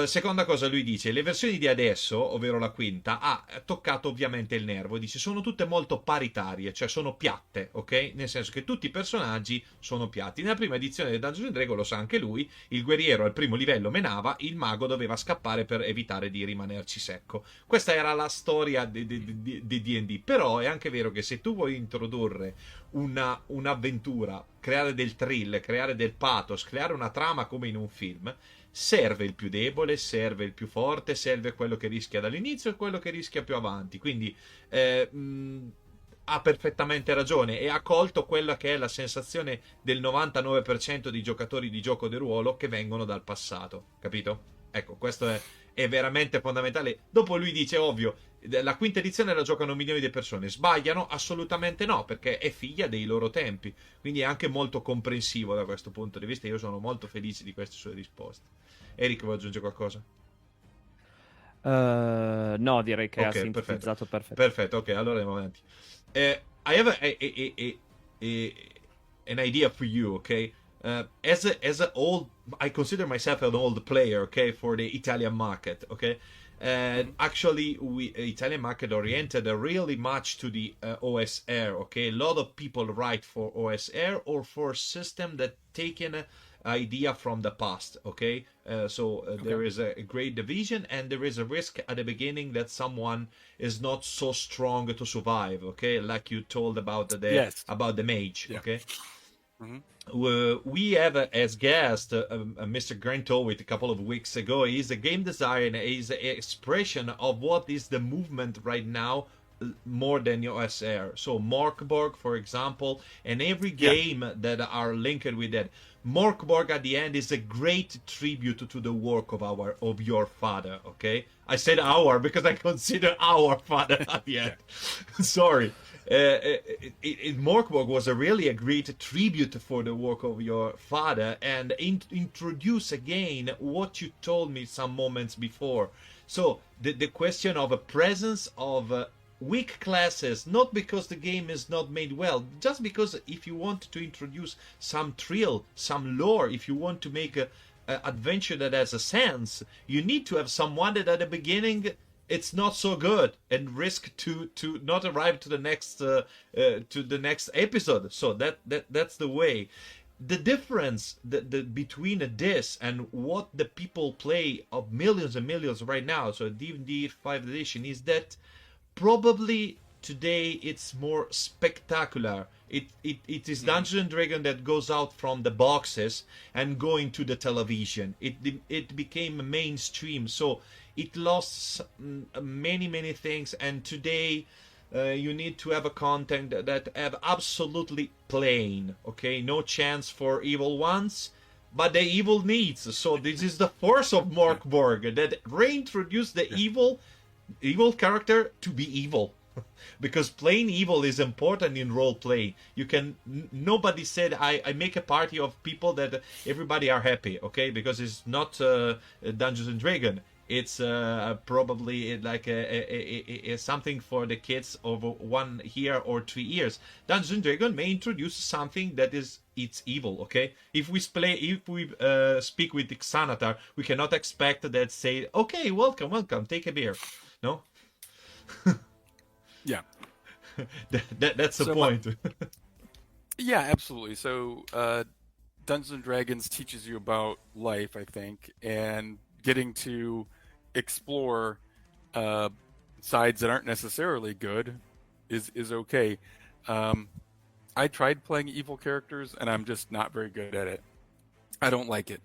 Seconda cosa, lui dice le versioni di adesso, ovvero la quinta, ha toccato ovviamente il nervo. Dice sono tutte molto paritarie, cioè sono piatte, ok? Nel senso che tutti i personaggi sono piatti. Nella prima edizione del Dungeons and Dragons, lo sa anche lui, il guerriero al primo livello menava, il mago doveva scappare per evitare di rimanerci secco. Questa era la storia di D&D. Però è anche vero che se tu vuoi introdurre un'avventura, creare del thrill, creare del pathos, creare una trama come in un film, serve il più debole, serve il più forte, serve quello che rischia dall'inizio e quello che rischia più avanti. Quindi ha perfettamente ragione e ha colto quella che è la sensazione del 99% di giocatori di gioco di ruolo che vengono dal passato, capito? Ecco, questo è veramente fondamentale. Dopo lui dice, ovvio, la quinta edizione la giocano milioni di persone. Sbagliano? Assolutamente no, perché è figlia dei loro tempi. Quindi è anche molto comprensivo da questo punto di vista. Io sono molto felice di queste sue risposte. Eric, vuoi aggiungere qualcosa? No, direi che ha Ok, sintetizzato perfetto. Perfetto, ok, allora andiamo avanti. I have an idea for you, okay? As a old, I consider myself an old player, okay, for the Italian market, okay. Actually, Italian market oriented really much to the OSR, okay. A lot of people write for OSR or for system that taken idea from the past, okay. There is a great division, and there is a risk at the beginning that someone is not so strong to survive, okay, like you told about the mage, Yeah. okay. Mm-hmm. We have as guest Mr. Grant Howitt a couple of weeks ago. He's a game designer. He's an expression of what is the movement right now more than OSR. So Morkborg, for example, and every game that are linked with that. Morkborg at the end is a great tribute to the work of your father. Okay, I said our because I consider our father at the end. Sorry. Morkborg was really a great tribute for the work of your father, and introduce again what you told me some moments before. So the question of a presence of weak classes, not because the game is not made well, just because if you want to introduce some thrill, some lore, if you want to make a adventure that has a sense, you need to have someone that at the beginning it's not so good and risk to not arrive to the next episode. So that's the way. The difference between this and what the people play of millions and millions right now, so D&D 5th edition, is that probably today it's more spectacular. It is Dungeons and Dragons that goes out from the boxes and going to the television. It became mainstream, so it lost many things. And today you need to have a content that have absolutely plain, okay, no chance for evil ones, but the evil needs. So this is the force of Morkborg that reintroduced the evil character to be evil. Because playing evil is important in role play. You can nobody said I make a party of people that everybody are happy, okay? Because it's not Dungeons and Dragons. It's probably like a something for the kids of 1 year or 3 years. Dungeons and Dragons may introduce something that it's evil, okay? If we speak with Xanatar, we cannot expect that say, okay, welcome, take a beer. No? Yeah. That's the point. Yeah, absolutely. So Dungeons and Dragons teaches you about life, I think, and getting to explore sides that aren't necessarily good is okay. I tried playing evil characters, and I'm just not very good at it. I don't like it.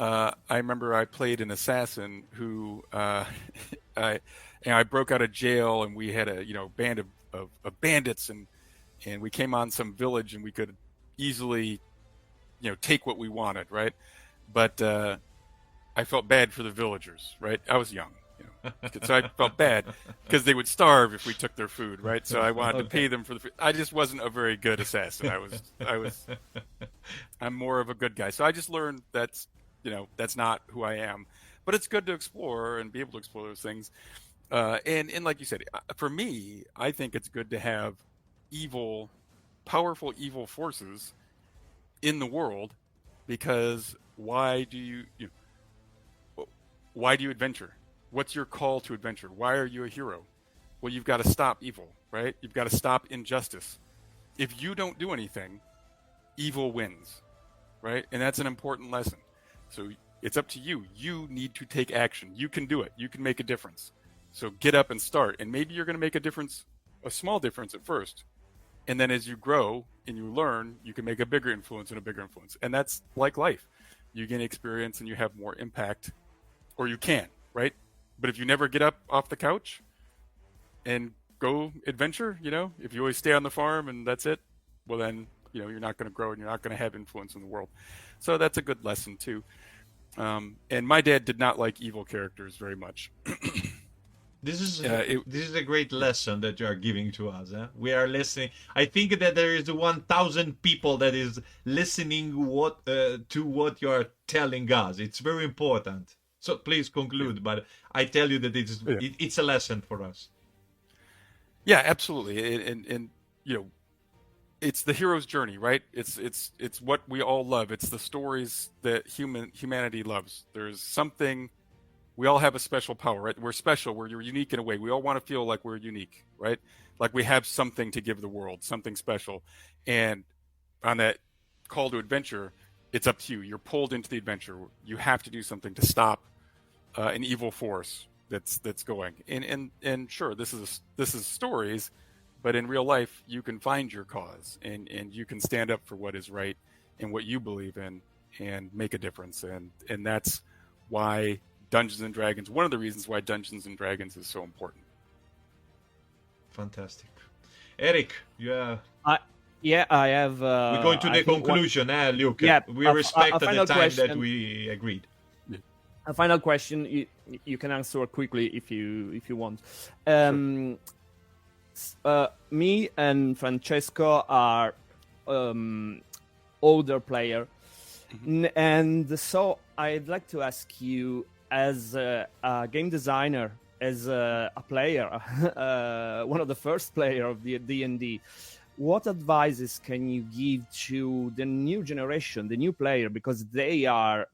I remember I played an assassin who I broke out of jail, and we had a band of bandits, and we came on some village, and we could easily take what we wanted, right? But I felt bad for the villagers, right? I was young. So I felt bad because they would starve if we took their food, right? So I wanted to pay them for the food. I just wasn't a very good assassin. I'm more of a good guy. So I just learned that's not who I am. But it's good to explore and be able to explore those things. And like you said, for me, I think it's good to have powerful evil forces in the world, because why do you adventure? What's your call to adventure? Why are you a hero? Well, you've got to stop evil, right? You've got to stop injustice. If you don't do anything, evil wins, right? And that's an important lesson. So it's up to you. You need to take action. You can do it. You can make a difference. So get up and start. And maybe you're going to make a small difference at first. And then as you grow and you learn, you can make a bigger influence and a bigger influence. And that's like life. You gain experience and you have more impact, or you can, right? But if you never get up off the couch and go adventure, if you always stay on the farm and that's it, well then, you're not going to grow and you're not going to have influence in the world. So that's a good lesson too. And my dad did not like evil characters very much. This is a great lesson that you are giving to us. We are listening. I think that there is 1,000 people that is listening to what you are telling us. It's very important. So please conclude. But I tell you that it's a lesson for us. Yeah, absolutely. And it's the hero's journey, right? It's what we all love. It's the stories that humanity loves. There's something. We all have a special power, right? We're special. We're unique in a way. We all want to feel like we're unique, right? Like we have something to give the world, something special. And on that call to adventure, it's up to you. You're pulled into the adventure. You have to do something to stop an evil force that's going. And sure, this is stories, but in real life, you can find your cause and you can stand up for what is right and what you believe in and make a difference. And that's why Dungeons and Dragons, one of the reasons why Dungeons and Dragons is so important. Fantastic. Eric, I have. We're going to the conclusion, Luke. Yeah, we respect the time question. that we agreed. A final question. You can answer quickly if you want. Me and Francesco are older player, and so I'd like to ask you, as a game designer, as a player, one of the first player of the D&D, what advices can you give to the new generation, the new player, because they are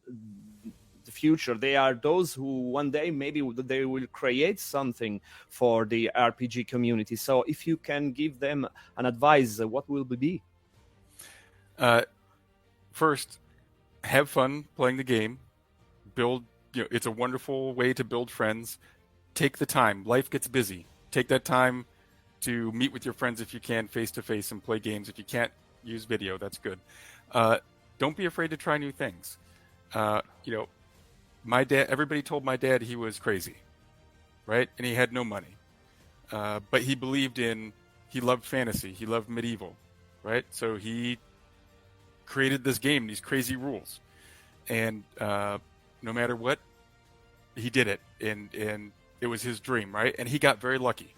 the future. They are those who one day maybe they will create something for the RPG community. So if you can give them an advice, what will it be? First, have fun playing the game. Build. It's a wonderful way to build friends. Take the time. Life gets busy. Take that time to meet with your friends if you can, face to face, and play games. If you can't use video, that's good. Don't be afraid to try new things. My dad. Everybody told my dad he was crazy, right? And he had no money, but he believed in. He loved fantasy. He loved medieval, right? So he created this game, these crazy rules, and no matter what, he did it, and it was his dream, right? And he got very lucky,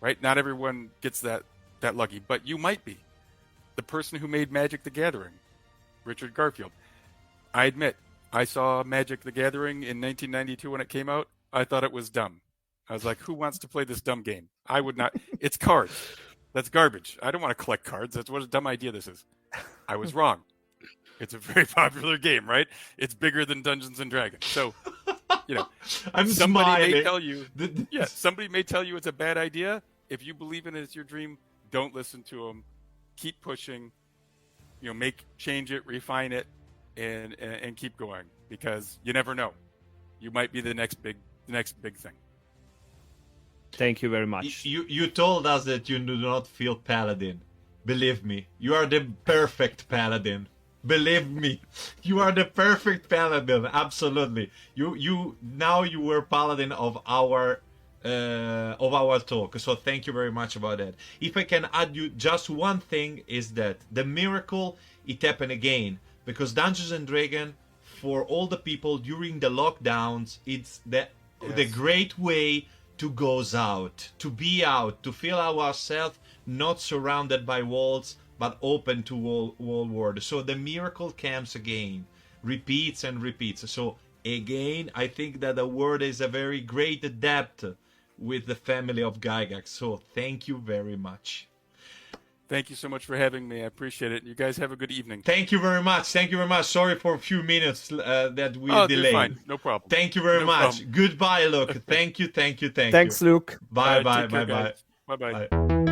right? Not everyone gets that lucky, but you might be. The person who made Magic the Gathering, Richard Garfield. I admit, I saw Magic the Gathering in 1992 when it came out. I thought it was dumb. I was like, who wants to play this dumb game? I would not. It's cards. That's garbage. I don't want to collect cards. That's what a dumb idea this is. I was wrong. It's a very popular game, right? It's bigger than Dungeons and Dragons. So, somebody may tell you, somebody may tell you it's a bad idea. If you believe in it, it's your dream. Don't listen to them. Keep pushing. Change it, refine it, and keep going, because you never know. You might be the next big thing. Thank you very much. You told us that you do not feel paladin. Believe me, you are the perfect paladin. Believe me, you are the perfect paladin. Absolutely. You were paladin of our talk. So thank you very much about that. If I can add you just one thing, is that the miracle it happened again, because Dungeons and Dragons, for all the people during the lockdowns, it's the the great way to goes out, to be out, to feel ourselves not surrounded by walls, but open to all world. So the miracle comes again, repeats and repeats. So again, I think that the word is a very great depth with the family of Gygax. So thank you very much. Thank you so much for having me. I appreciate it. You guys have a good evening. Thank you very much. Thank you very much. Sorry for a few minutes that we Oh, delayed. fine. No problem. Thank you very No much. problem. Goodbye, Luke. Thank you. Thanks, Luke. Bye. Take care, guys. Bye-bye. Bye.